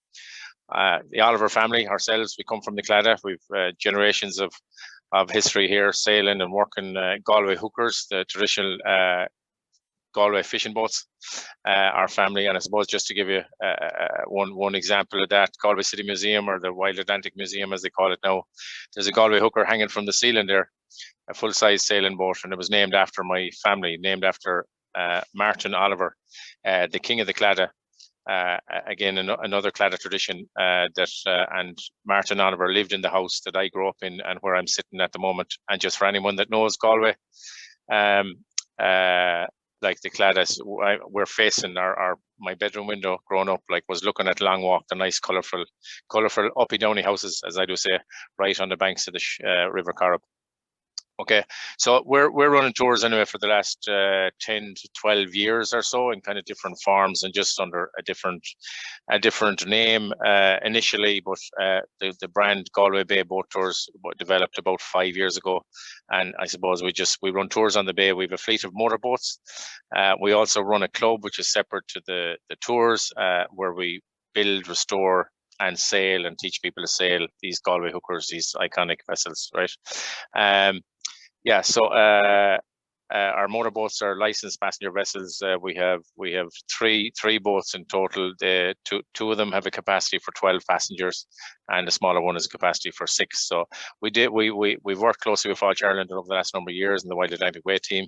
Oliver family, ourselves, we come from the Claddagh. We've generations of history here, sailing and working Galway hookers, the traditional Galway fishing boats, our family. And I suppose just to give you one example of that, Galway City Museum, or the Wild Atlantic Museum as they call it now, there's a Galway hooker hanging from the ceiling there, a full-size sailing boat, and it was named after my family, named after Martin Oliver, the King of the Claddagh. Again, another Claddagh tradition and Martin Oliver lived in the house that I grew up in and where I'm sitting at the moment. And just for anyone that knows Galway, like the Claddagh, we're facing my bedroom window growing up, like, was looking at Long Walk, the nice colourful uppy downy houses, as I do say, right on the banks of the River Corrib. Okay, so we're running tours anyway for the last 10 to 12 years or so in kind of different forms and just under a different name initially, but the brand Galway Bay Boat Tours developed about 5 years ago, and I suppose we run tours on the bay. We have a fleet of motorboats. We also run a club which is separate to the tours, where we build, restore, and sail and teach people to sail these Galway hookers, these iconic vessels, right? Yeah, so our motorboats are licensed passenger vessels. We have three boats in total. The two of them have a capacity for 12 passengers, and the smaller one has a capacity for 6. So we've worked closely with Falch Ireland over the last number of years in the Wild Atlantic Way team,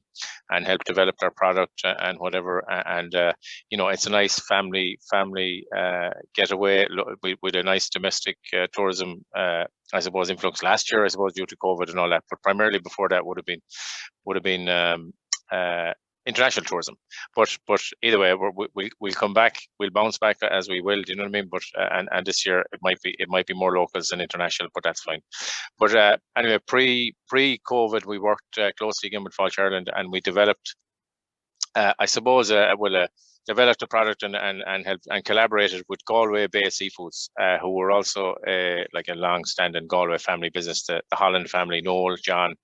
and helped develop their product and whatever. And you know, it's a nice family getaway with a nice domestic tourism. I suppose influx last year, I suppose due to COVID and all that, but primarily before that would have been international tourism. But either way, we'll come back, we'll bounce back as we will. Do you know what I mean? But and this year it might be more locals than international, but that's fine. But anyway, pre-COVID, we worked closely again with Falch Ireland, and we developed, I suppose, developed a product and helped and collaborated with Galway Bay Seafoods, who were also like a long-standing Galway family business, the Holland family, Noel, John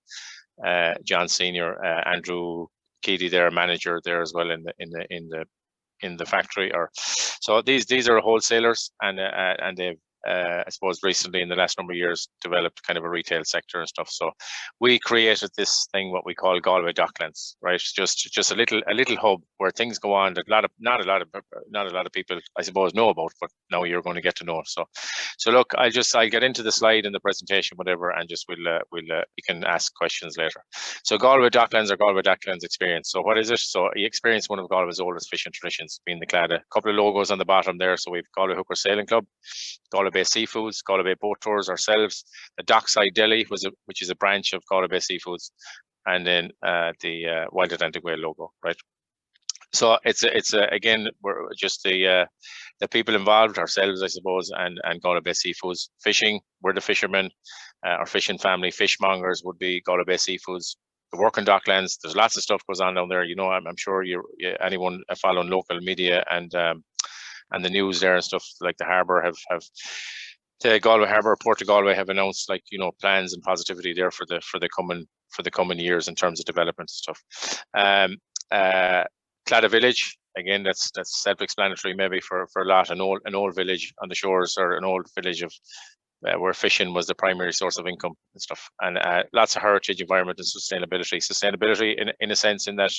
Senior, Andrew Keady, their manager there as well in the factory. So these are wholesalers, and they've I suppose recently in the last number of years developed kind of a retail sector and stuff. So we created this thing what we call Galway Docklands, right? Just a little hub where things go on that not a lot of people I suppose know about, but now you're going to get to know. So look, I'll get into the slide in the presentation, whatever, and just you can ask questions later. So Galway Docklands or Galway Docklands experience. So what is it? So you experience one of Galway's oldest fishing traditions, being the Claddagh. A couple of logos on the bottom there. So we've Galway Hooker Sailing Club, Galway Bay Seafoods, Galway Bay Boat Tours ourselves, the Dockside Deli, which is a branch of Galway Bay Seafoods, and then the Wild Atlantic Way logo, right? So it's again, we're just the people involved, ourselves, I suppose, and Galway Bay Seafoods. Fishing, we're the fishermen. Our fishing family, fishmongers, would be Galway Bay Seafoods. The working Docklands, there's lots of stuff goes on down there. You know, I'm sure anyone following local media and the news there and stuff, like the harbour have the Galway Harbour, Port of Galway have announced, like, you know, plans and positivity there for the coming years in terms of development and stuff. Claddagh Village, again, that's self-explanatory maybe for a lot. An old village on the shores, or an old village of where fishing was the primary source of income and stuff, and lots of heritage, environment, and sustainability. Sustainability, in a sense, in that,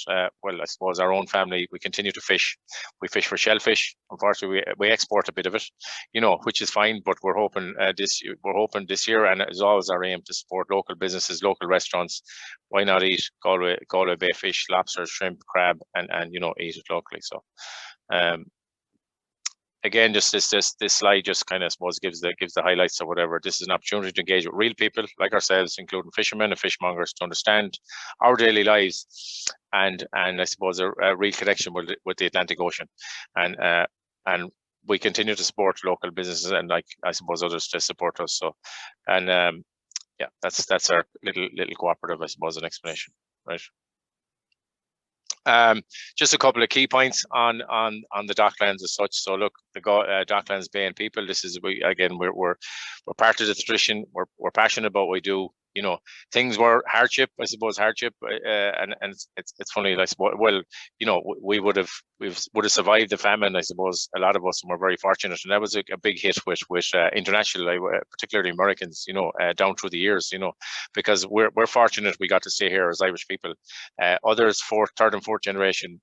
well, I suppose our own family, we continue to fish. We fish for shellfish. Unfortunately, we export a bit of it, you know, which is fine. But we're hoping this year, and it's always our aim to support local businesses, local restaurants. Why not eat Galway Bay fish, lobster, shrimp, crab, and you know, eat it locally. So. Again, just this slide just kind of, I suppose, gives the highlights or whatever. This is an opportunity to engage with real people like ourselves, including fishermen and fishmongers, to understand our daily lives and I suppose a real connection with the Atlantic Ocean, and we continue to support local businesses and, like, I suppose, others to support us. So, and yeah, that's our little cooperative, I suppose, an explanation, right? Just a couple of key points on the Docklands as such. So look, the Docklands Bay and people. This is we're part of the tradition. We're passionate about what we do. You know, things were hardship, I suppose, and it's funny, I suppose. Well, you know, we would have survived the famine, I suppose. A lot of us, and we're very fortunate, and that was a big hit with international, particularly Americans, you know, down through the years, you know, because we're fortunate we got to stay here as Irish people. Others, third and fourth generation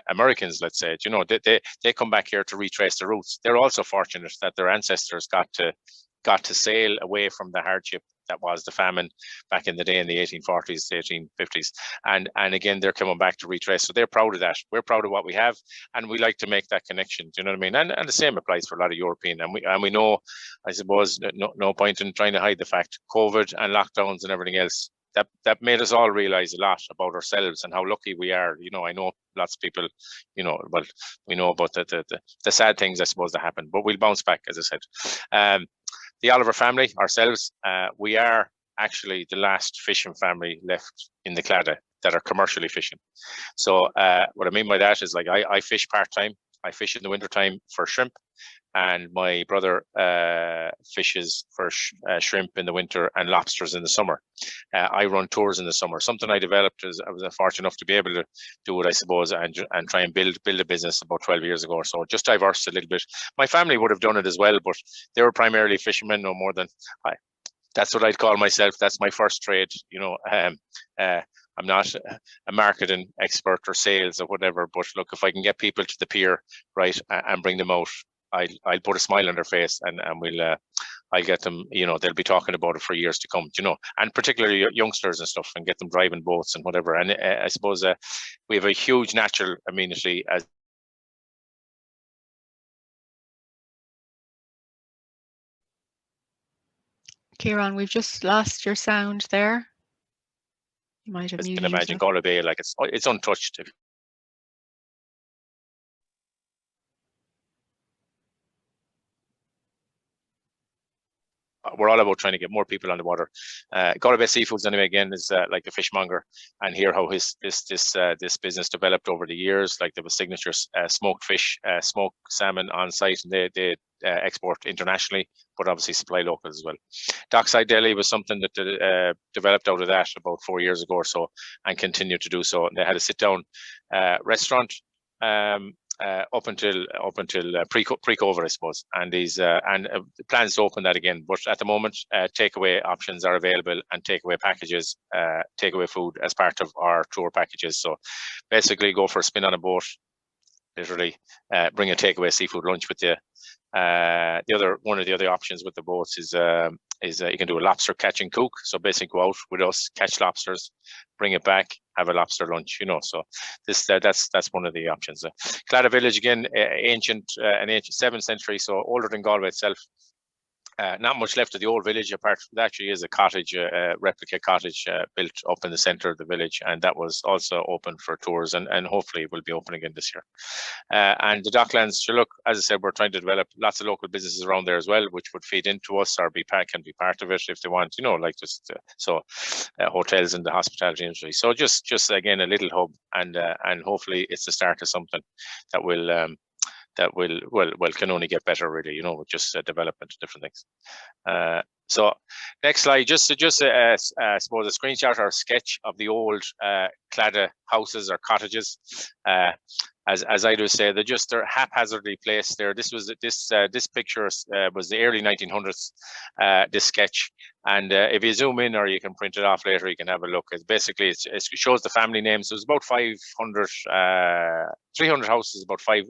Americans, let's say, you know, they come back here to retrace their roots. They're also fortunate that their ancestors got to sail away from the hardship that was the famine back in the day in the 1840s, 1850s, and again they're coming back to retrace. So they're proud of that. We're proud of what we have, and we like to make that connection. Do you know what I mean? And the same applies for a lot of European. And we know, I suppose, no point in trying to hide the fact, COVID and lockdowns and everything else, that made us all realize a lot about ourselves and how lucky we are. You know, I know lots of people, you know, well, we know about the sad things, I suppose, that happen, but we'll bounce back, as I said. The Oliver family, ourselves, we are actually the last fishing family left in the Claddagh that are commercially fishing. So what I mean by that is, like, I fish part-time. I fish in the wintertime for shrimp, and my brother fishes for shrimp in the winter and lobsters in the summer. I run tours in the summer, something I developed as I was fortunate enough to be able to do it, I suppose, and try and build a business about 12 years ago or so. Just diverse a little bit. My family would have done it as well, but they were primarily fishermen, no more than I. That's what I'd call myself. That's my first trade, you know. I'm not a marketing expert or sales or whatever, but look, if I can get people to the pier, right, and bring them out, I'll put a smile on their face, and I'll get them, you know, they'll be talking about it for years to come, you know, and particularly youngsters and stuff, and get them driving boats and whatever. And I suppose we have a huge natural amenity as Kieran, we've just lost your sound there. You might have you muted can imagine. yourself. Galway Bay, like, it's untouched. We're all about trying to get more people on the water. Galway Bay Seafoods, anyway, again, is like the fishmonger, and hear how this business developed over the years. Like, there was signature smoked fish, smoked salmon on site, and they export internationally, but obviously supply local as well. Dockside Deli was something that developed out of that about 4 years ago or so, and continued to do so. And they had a sit-down restaurant up until pre-COVID, I suppose, and these plans to open that again. But at the moment, takeaway options are available, and takeaway packages, takeaway food as part of our tour packages. So basically, go for a spin on a boat, literally bring a takeaway seafood lunch with you. One of the other options with the boats is you can do a lobster catch and cook. So basically, go out with us, catch lobsters, bring it back, have a lobster lunch. You know, so that's one of the options. Claddagh Village, again, ancient 7th century, so older than Galway itself. Not much left of the old village, apart from that actually is a cottage, replica cottage built up in the centre of the village, and that was also open for tours, and hopefully will be open again this year. And the Docklands, sure, look, as I said, we're trying to develop lots of local businesses around there as well, which would feed into us or can be part of it if they want, you know, like just hotels in the hospitality industry. So just again, a little hub, and hopefully it's the start of something that will can only get better, really, you know, with just development of different things. So next slide, just suppose a screenshot or a sketch of the old claddagh houses or cottages. As I do say, they're haphazardly placed there. This picture was the early 1900s. This sketch, and if you zoom in, or you can print it off later, you can have a look. It shows the family names. There's about 300 houses, about a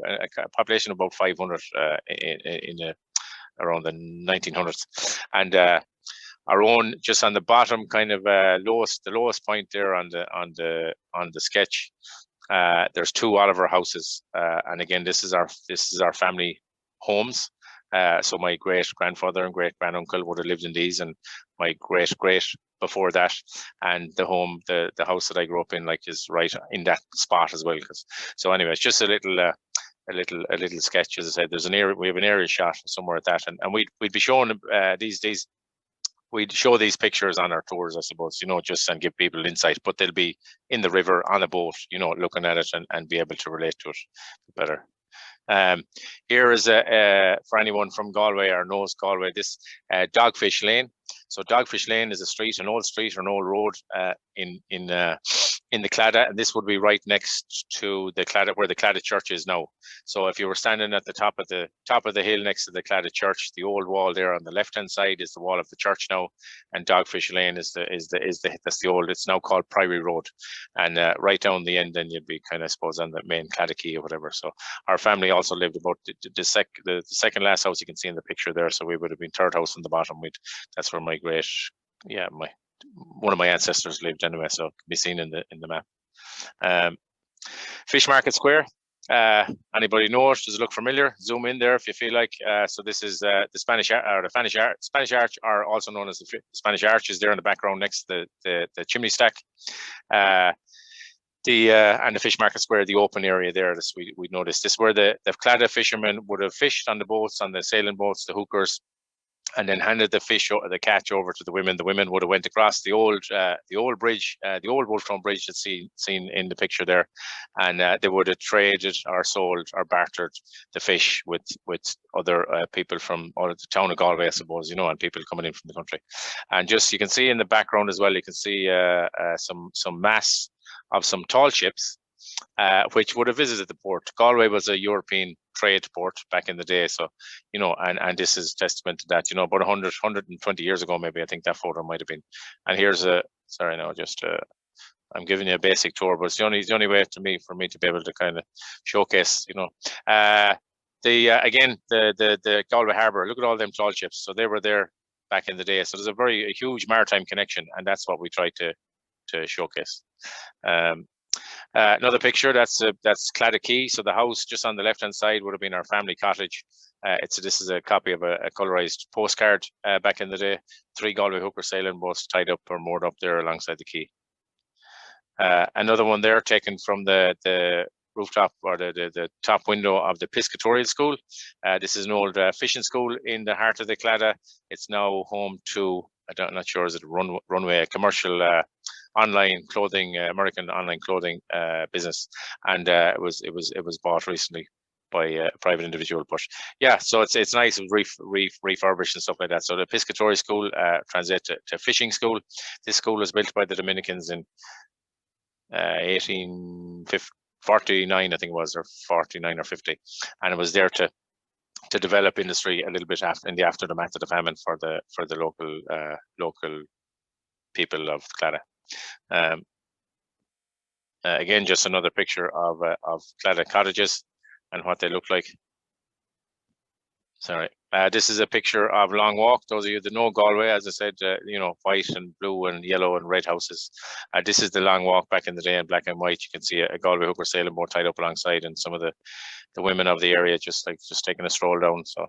population of about 500 around the 1900s, and our own just on the bottom, kind of the lowest point there on the sketch. There's 2 Oliver houses, and again, this is our family homes. So my great grandfather and great granduncle would have lived in these, and my great before that, and the house that I grew up in, like, is right in that spot as well. So anyway, it's just a little sketch. As I said, we have an aerial shot somewhere at that, and we'd be showing we'd show these pictures on our tours, I suppose, just and give people insight, but they'll be in the river on a boat, looking at it and be able to relate to it better. Here is for anyone from Galway or knows Galway, this Dogfish Lane. So Dogfish Lane is an old street or an old road in the Claddagh, and this would be right next to the Claddagh, where the Claddagh Church is now. So if you were standing at the top of the hill next to the Claddagh Church, the old wall there on the left-hand side is the wall of the church now, and Dogfish Lane that's the old. It's now called Priory Road, and right down the end, then you'd be kind of, I suppose, on the main Claddagh Quay or whatever. So our family also lived about the second last house you can see in the picture there. So we would have been third house on the bottom. That's where one of my ancestors lived anyway, so it can be seen in the map. Fish Market Square. Anybody know it? Does it look familiar? Zoom in there if you feel like. So this is the Spanish Arch, are also known as the Spanish Arch, is there in the background next to the chimney stack. And the Fish Market Square, the open area there. We noticed this, where the Claddagh fishermen would have fished on the boats, on the sailing boats, the hookers, and then handed the catch over to the women. The women would have went across the old bridge, the old Wolftown Bridge that's seen in the picture there, and they would have traded or sold or bartered the fish with other people from the town of Galway, I suppose, and people coming in from the country. And just, you can see in the background as well, you can see some mass of some tall ships, which would have visited the port. Galway was a European trade port back in the day, so and this is testament to that. About 120 years ago, maybe, I think that photo might have been. And here's I'm giving you a basic tour, but it's the only way for me to be able to kind of showcase, again, the Galway Harbour. Look at all them tall ships. So they were there back in the day. So there's a huge maritime connection, and that's what we try to showcase. Another picture, that's Claddagh Quay. So the house just on the left-hand side would have been our family cottage. This is a copy of a colorized postcard back in the day. 3 Galway hooker sailing boats tied up or moored up there alongside the quay. Another one there taken from the rooftop or the top window of the Piscatorial School. This is an old fishing school in the heart of the Claddagh. It's now home to, I'm not sure, is it a runway, a commercial online clothing, American online clothing business, and it was bought recently by a private individual. But yeah, so it's nice, refurbished and stuff like that. So the Piscatorial School translates to fishing school. This school was built by the Dominicans in 1849, I think it was, or 49 or 50, and it was there to develop industry a little bit in the aftermath of the famine for the local people of Claddagh. Again, just another picture of Claddagh cottages and what they look like. Sorry, this is a picture of Long Walk. Those of you that know Galway, as I said, white and blue and yellow and red houses. This is the Long Walk back in the day in black and white. You can see a Galway hooker sailing boat tied up alongside, and some of the women of the area just taking a stroll down. So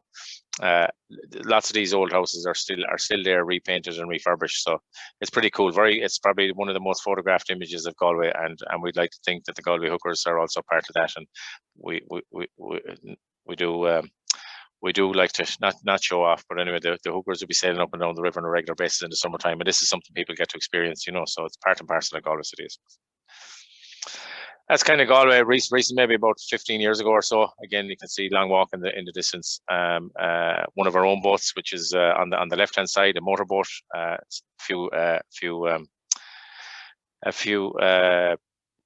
lots of these old houses are still there, repainted and refurbished. So it's pretty cool. It's probably one of the most photographed images of Galway, and we'd like to think that the Galway hookers are also part of that. And we do like to not show off, but anyway, the hookers will be sailing up and down the river on a regular basis in the summertime, and this is something people get to experience, so it's part and parcel of Galway City. That's kind of Galway recent, maybe about 15 years ago or so. Again, you can see Long Walk in the distance. One of our own boats, which is on the left hand side, a motorboat. A few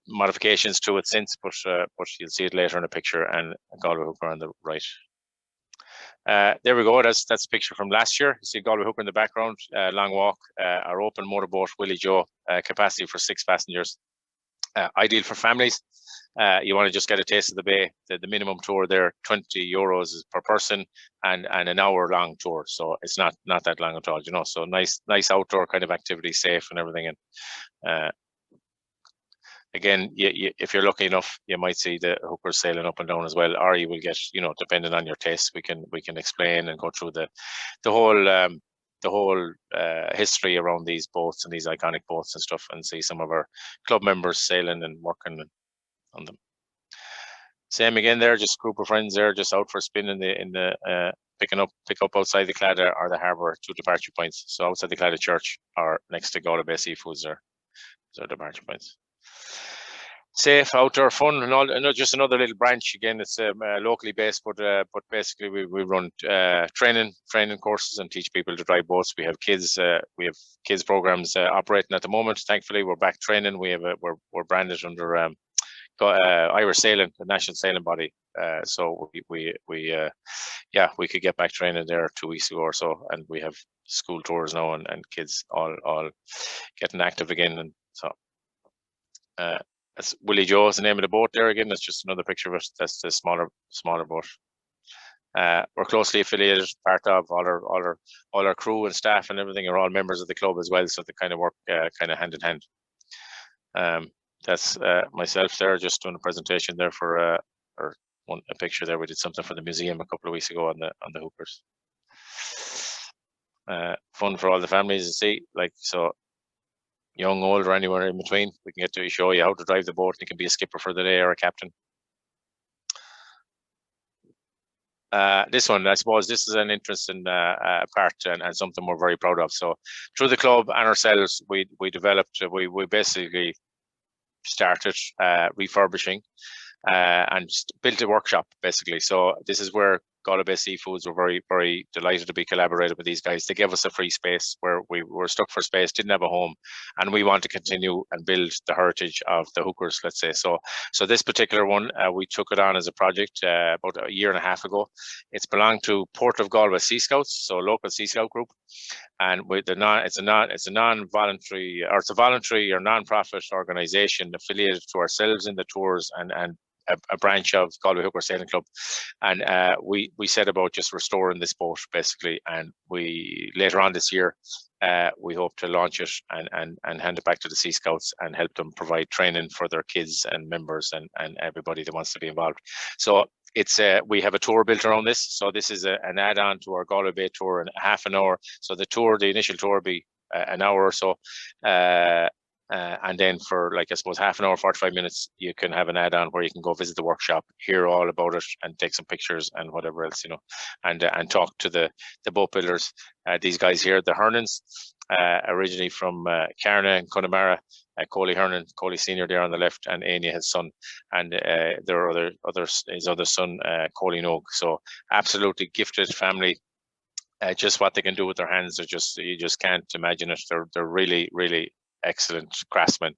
modifications to it since, but you'll see it later in the picture. And Galway Hooker on the right. There we go. That's a picture from last year. You see Galway Hooker in the background. Long Walk, our open motorboat, Willie Joe, capacity for 6 passengers. Ideal for families. You want to just get a taste of the bay. The minimum tour there, €20 per person, and an hour-long tour. So it's not that long at all, you know. So nice outdoor kind of activity, safe and everything. And again, if you're lucky enough, you might see the hookers sailing up and down as well, or you will get, you know, depending on your taste, we can explain and go through the whole history around these boats and these iconic boats and stuff, and see some of our club members sailing and working on them. Same again there, just a group of friends there, just out for a spin in the pick up outside the Claddagh or the harbour, 2 departure points. So outside the Claddagh church or next to Galway Bay Seafoods there. So departure points. Safe outdoor fun and all. Just another little branch. Again, it's locally based, but basically we run training courses and teach people to drive boats. We have kids programs operating at the moment. Thankfully, we're back training. We're branded under Irish Sailing, the national sailing body. So we could get back training there 2 weeks ago or so, and we have school tours now and kids all getting active again. And so that's Willie Joe is the name of the boat there again. That's just another picture of it. That's the smaller boat. We're closely affiliated, part of all our crew and staff and everything are all members of the club as well, so they kind of work kind of hand in hand. That's myself there, just doing a presentation there for a picture there. We did something for the museum a couple of weeks ago on the hookers. Fun for all the families to see, like, so young, old, or anywhere in between. We can get to show you how to drive the boat. You can be a skipper for the day or a captain. This one, I suppose, this is an interesting part and something we're very proud of. So through the club and ourselves, we developed, we basically started refurbishing and built a workshop basically. So this is where Galway Bay Seafoods were very, very delighted to be collaborating with these guys. They gave us a free space where we were stuck for space, didn't have a home, and we want to continue and build the heritage of the hookers, let's say. So this particular one, we took it on as a project about a year and a half ago. It's belonged to Port of Galway Sea Scouts, so a local Sea Scout group, and it's a non-voluntary, or it's a voluntary or non-profit organisation affiliated to ourselves in the tours and a branch of Galway Hooker Sailing Club, and we set about just restoring this boat basically, and we later on this year we hope to launch it and hand it back to the Sea Scouts and help them provide training for their kids and members and everybody that wants to be involved. So it's we have a tour built around this. So this is an add-on to our Galway Bay tour in half an hour. So the initial tour will be an hour or so. And then for, like, I suppose, half an hour, 45 minutes, you can have an add-on where you can go visit the workshop, hear all about it, and take some pictures and whatever else, you know, and talk to the boat builders. These guys here, the Hernans, originally from Carna and Connemara, Coley Hernan, Coley Senior there on the left, and Anya, his son, and there are his other son, Coley Nogue. So absolutely gifted family. Just what they can do with their hands, you just can't imagine it. They're really, really excellent craftsmen,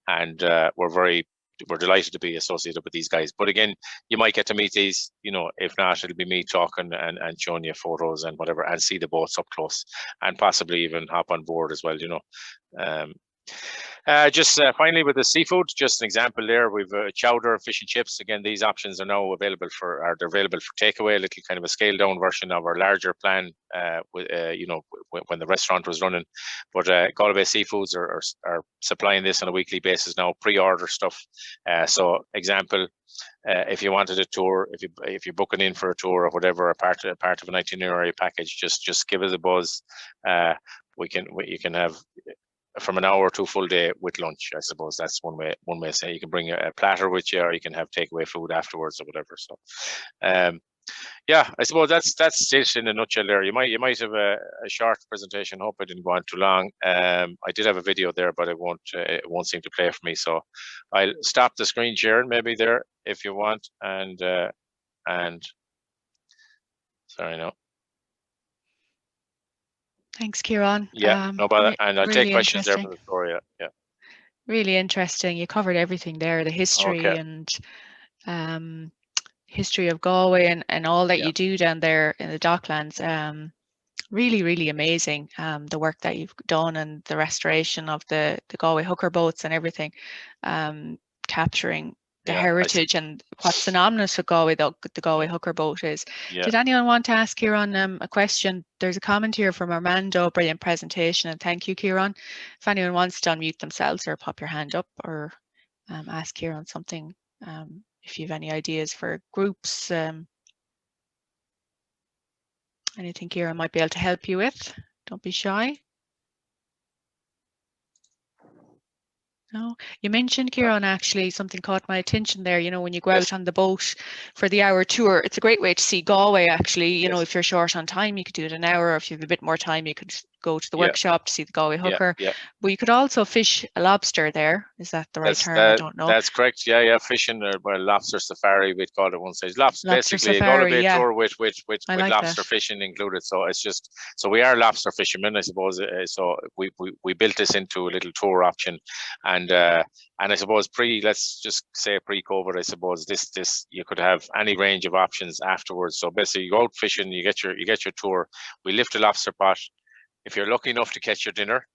and we're delighted to be associated with these guys. But again, you might get to meet these, you know, if not, it'll be me talking and showing you photos and whatever, and see the boats up close, and possibly even hop on board as well, you know. Just finally with the seafood, just an example there, we've chowder, fish and chips. Again, these options are now available for takeaway, a little kind of a scaled down version of our larger plan, you know, when the restaurant was running. But Galway Bay Seafoods are supplying this on a weekly basis now, pre-order stuff. So example, if you wanted a tour, if you're booking in for a tour or whatever, a part of an itinerary package, just give us a buzz. You can have from an hour to a full day with lunch. I suppose that's one way to say. You can bring a platter with you, or you can have takeaway food afterwards or whatever. So yeah, I suppose that's it in a nutshell. There, you might have a short presentation. Hope I didn't go on too long. I did have a video there, but it won't seem to play for me. So I'll stop the screen sharing maybe there if you want, and sorry, no. Thanks, Kieran. Yeah, no bother. And I'll really take questions there interesting. for the story. Yeah. Really interesting. You covered everything there, the history Okay. and history of Galway and all that Yeah. you do down there in the Docklands. Really, really amazing. The work that you've done and the restoration of the Galway hooker boats and everything, capturing the heritage and what's synonymous with Galway, the Galway hooker boat is. Yeah. Did anyone want to ask Kieran a question? There's a comment here from Armando, brilliant presentation, and thank you, Kieran. If anyone wants to unmute themselves or pop your hand up or ask Kieran something, if you have any ideas for groups, anything Kieran might be able to help you with, don't be shy. No, you mentioned, Kieran, actually something caught my attention there. You know, when you go out on the boat for the hour tour, it's a great way to see Galway, actually. You know, if you're short on time, you could do it an hour, or if you have a bit more time, you could go to the workshop to see the Galway hooker. But you could also fish a lobster there. Is that the right term? I don't know. That's correct. Yeah, fishing or lobster safari, we'd call it one stage. Lobster basically safari, a Galway tour with like lobster fishing included. So it's just, so we are lobster fishermen, I suppose. So we built this into a little tour option, and I suppose let's just say pre-COVID, I suppose this you could have any range of options afterwards. So basically, you go out fishing, you get your tour. We lift a lobster pot. If you're lucky enough to catch your dinner,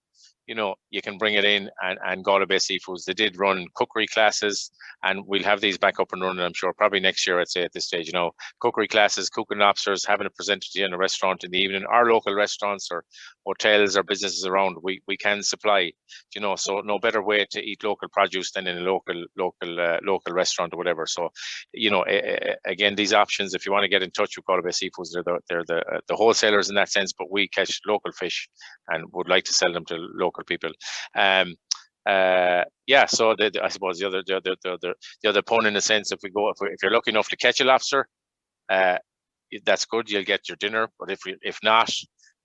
you know, you can bring it in and Galway Bay Seafoods. They did run cookery classes, and we'll have these back up and running, I'm sure, probably next year, I'd say at this stage, you know, cookery classes, cooking lobsters, having it presented to you in a restaurant in the evening. Our local restaurants or hotels or businesses around, we can supply, you know, so no better way to eat local produce than in a local restaurant or whatever. So, you know, again, these options, if you want to get in touch with Galway Bay Seafoods, they're the wholesalers in that sense, but we catch local fish and would like to sell them to local people. Yeah, so I suppose the other pun in a sense, if you're lucky enough to catch a lobster, that's good, you'll get your dinner. But if not,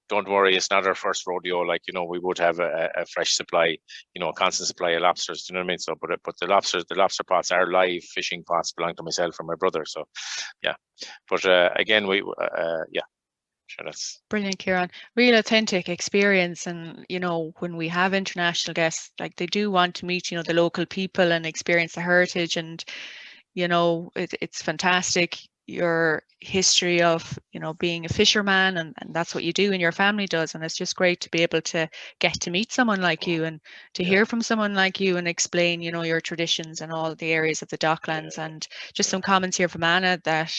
don't worry, it's not our first rodeo. Like, you know, we would have a fresh supply, you know, a constant supply of lobsters. Do you know what I mean? So, but the lobster pots are live fishing pots, belong to myself and my brother. So, yeah. But again, yeah. Sure, that's brilliant, Kieran. Real authentic experience, and you know, when we have international guests, like, they do want to meet, you know, the local people and experience the heritage, and you know, it's fantastic, your history of, you know, being a fisherman, and that's what you do and your family does, and it's just great to be able to get to meet someone like you and to hear from someone like you and explain, you know, your traditions and all the areas of the Docklands. And just some comments here from Anna that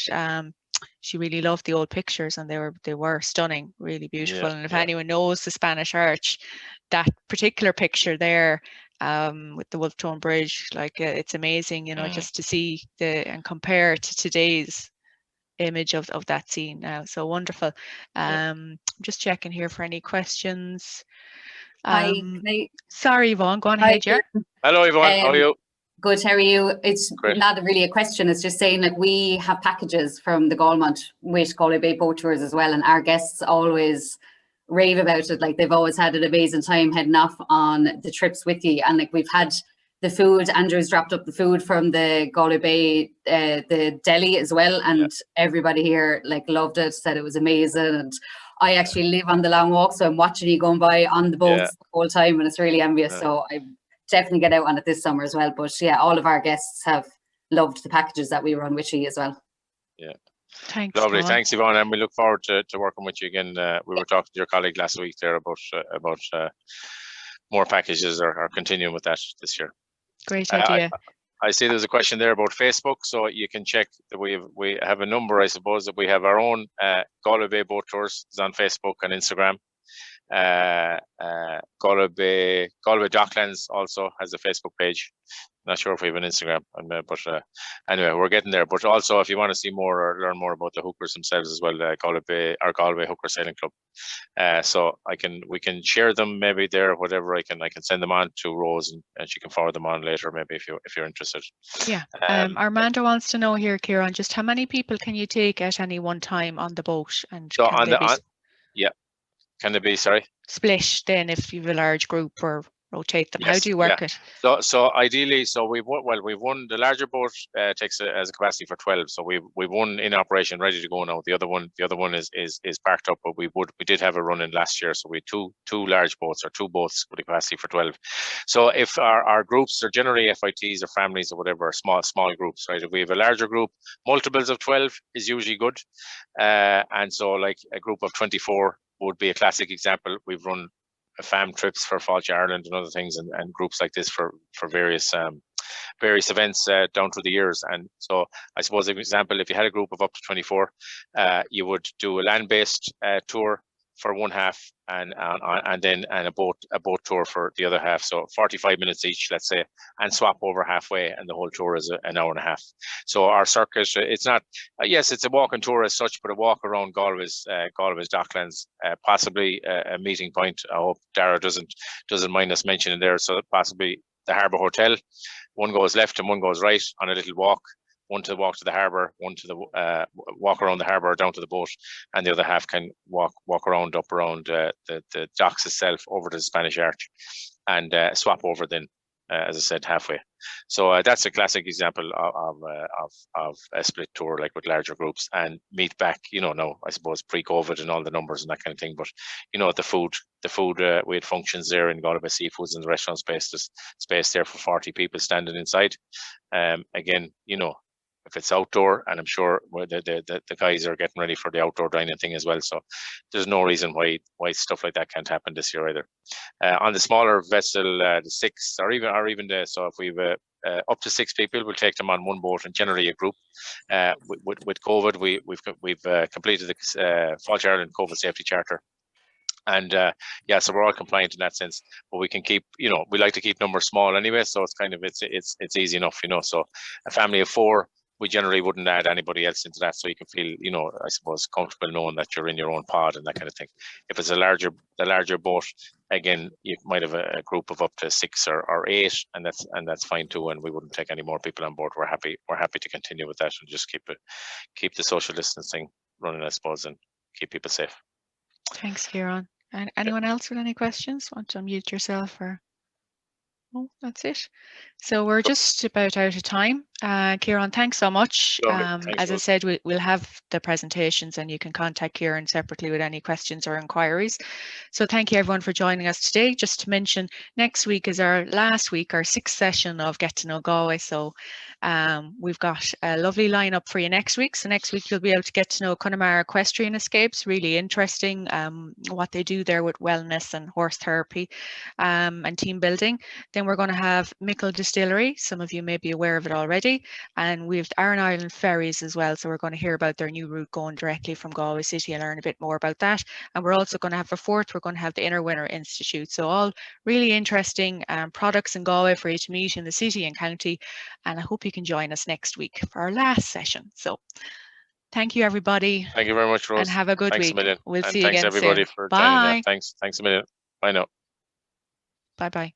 she really loved the old pictures, and they were stunning, really beautiful. And if anyone knows the Spanish Arch, that particular picture there, with the Wolf Tone Bridge, like, it's amazing, you know, just to see and compare to today's image of that scene now. So wonderful. I'm just checking here for any questions. Sorry, Yvonne, go on ahead. Yeah. Hello, Yvonne. How are you? Good, how are you? It's great. Not really a question, it's just saying, like, we have packages from the Galmont with Galway Bay Boat Tours as well, and our guests always rave about it. Like, they've always had an amazing time heading off on the trips with you, and like, we've had the food, Andrew's dropped up the food from the Galway Bay, the deli as well, and everybody here like loved it, said it was amazing. And I actually live on the long walk, so I'm watching you going by on the boats the whole time, and it's really envious. So I definitely get out on it this summer as well. But yeah, all of our guests have loved the packages that we run with you as well. Yeah. Thanks, lovely. Yvonne. Thanks, Yvonne, and we look forward to working with you again. We were talking to your colleague last week there about more packages or continuing with that this year. Great idea. I see there's a question there about Facebook, so you can check that we have a number, I suppose, that we have our own Galway Bay Boat Tours on Facebook and Instagram. Galway Docklands also has a Facebook page. Not sure if we have an Instagram, but anyway, we're getting there. But also, if you want to see more or learn more about the hookers themselves as well, Galway Hooker Sailing Club. So we can share them maybe there, whatever. I can send them on to Rose, and she can forward them on later, maybe if you're interested. Yeah. Armando wants to know here, Kieran, just how many people can you take at any one time on the boat, and so can they be split then if you have a large group, or rotate them? Yes, how do you work it? So ideally, we've won the larger boat takes as a capacity for 12. So we've won in operation, ready to go now. The other one is parked up, but we did have a run in last year. So we two large boats, or two boats with a capacity for 12. So if our groups are generally FITs or families or whatever, small groups, right? If we have a larger group, multiples of 12 is usually good. And so like a group of 24 would be a classic example. We've run fam trips for Fáilte Ireland and other things, and groups like this for various events down through the years. And so I suppose, an example, if you had a group of up to 24, you would do a land-based tour for one half, and then a boat tour for the other half. So 45 minutes each, let's say, and swap over halfway, and the whole tour is an hour and a half. So our circuit, it's not, yes, it's a walking tour as such, but a walk around Galway's Docklands, possibly a meeting point. I hope Dara doesn't mind us mentioning there. So possibly the Harbour Hotel, one goes left and one goes right on a little walk. One to walk to the harbour, one to the walk around the harbour down to the boat, and the other half can walk around up around the docks itself over to the Spanish Arch, and swap over then, as I said, halfway. So that's a classic example of a split tour, like with larger groups, and meet back. Now I suppose pre-COVID and all the numbers and that kind of thing. But the food we had functions there in Galway Seafoods, in the restaurant space. There's space there for 40 people standing inside. Again, if it's outdoor, and I'm sure the guys are getting ready for the outdoor dining thing as well. So there's no reason why stuff like that can't happen this year either. On the smaller vessel, the 6 or even so if we've up to 6 people, we'll take them on one boat, and generally a group. With COVID, we've completed the Fáilte Ireland COVID Safety Charter. And so we're all compliant in that sense, but we can keep, we like to keep numbers small anyway. So it's easy enough, So a family of 4, we generally wouldn't add anybody else into that, so you can feel, I suppose, comfortable knowing that you're in your own pod and that kind of thing. If it's the larger boat, again, you might have a group of up to 6 or 8, and that's fine too. And we wouldn't take any more people on board. We're happy to continue with that, and just keep the social distancing running, I suppose, and keep people safe. Thanks, Kieran. And anyone else with any questions? Want to unmute yourself, or? Oh, that's it. So we're just about out of time. Kieran, thanks so much. As I said, we'll have the presentations, and you can contact Kieran separately with any questions or inquiries. So thank you everyone for joining us today. Just to mention, next week is our last week, our 6th session of Get to Know Galway. So we've got a lovely lineup for you next week. So next week you'll be able to get to know Connemara Equestrian Escapes, really interesting, what they do there with wellness and horse therapy and team building. Then we're going to have Mickle Distillery. Some of you may be aware of it already. And we have Iron Island Ferries as well. So we're going to hear about their new route going directly from Galway City and learn a bit more about that. And we're also going to have, for 4th, we're going to have the Inner Winner Institute. So all really interesting products in Galway for you to meet in the city and county. And I hope you can join us next week for our last session. So thank you, everybody. Thank you very much, Rose. And have a good thanks week. A million. We'll and see you again soon. Thanks everybody for joining. Thanks a million. Bye now. Bye-bye.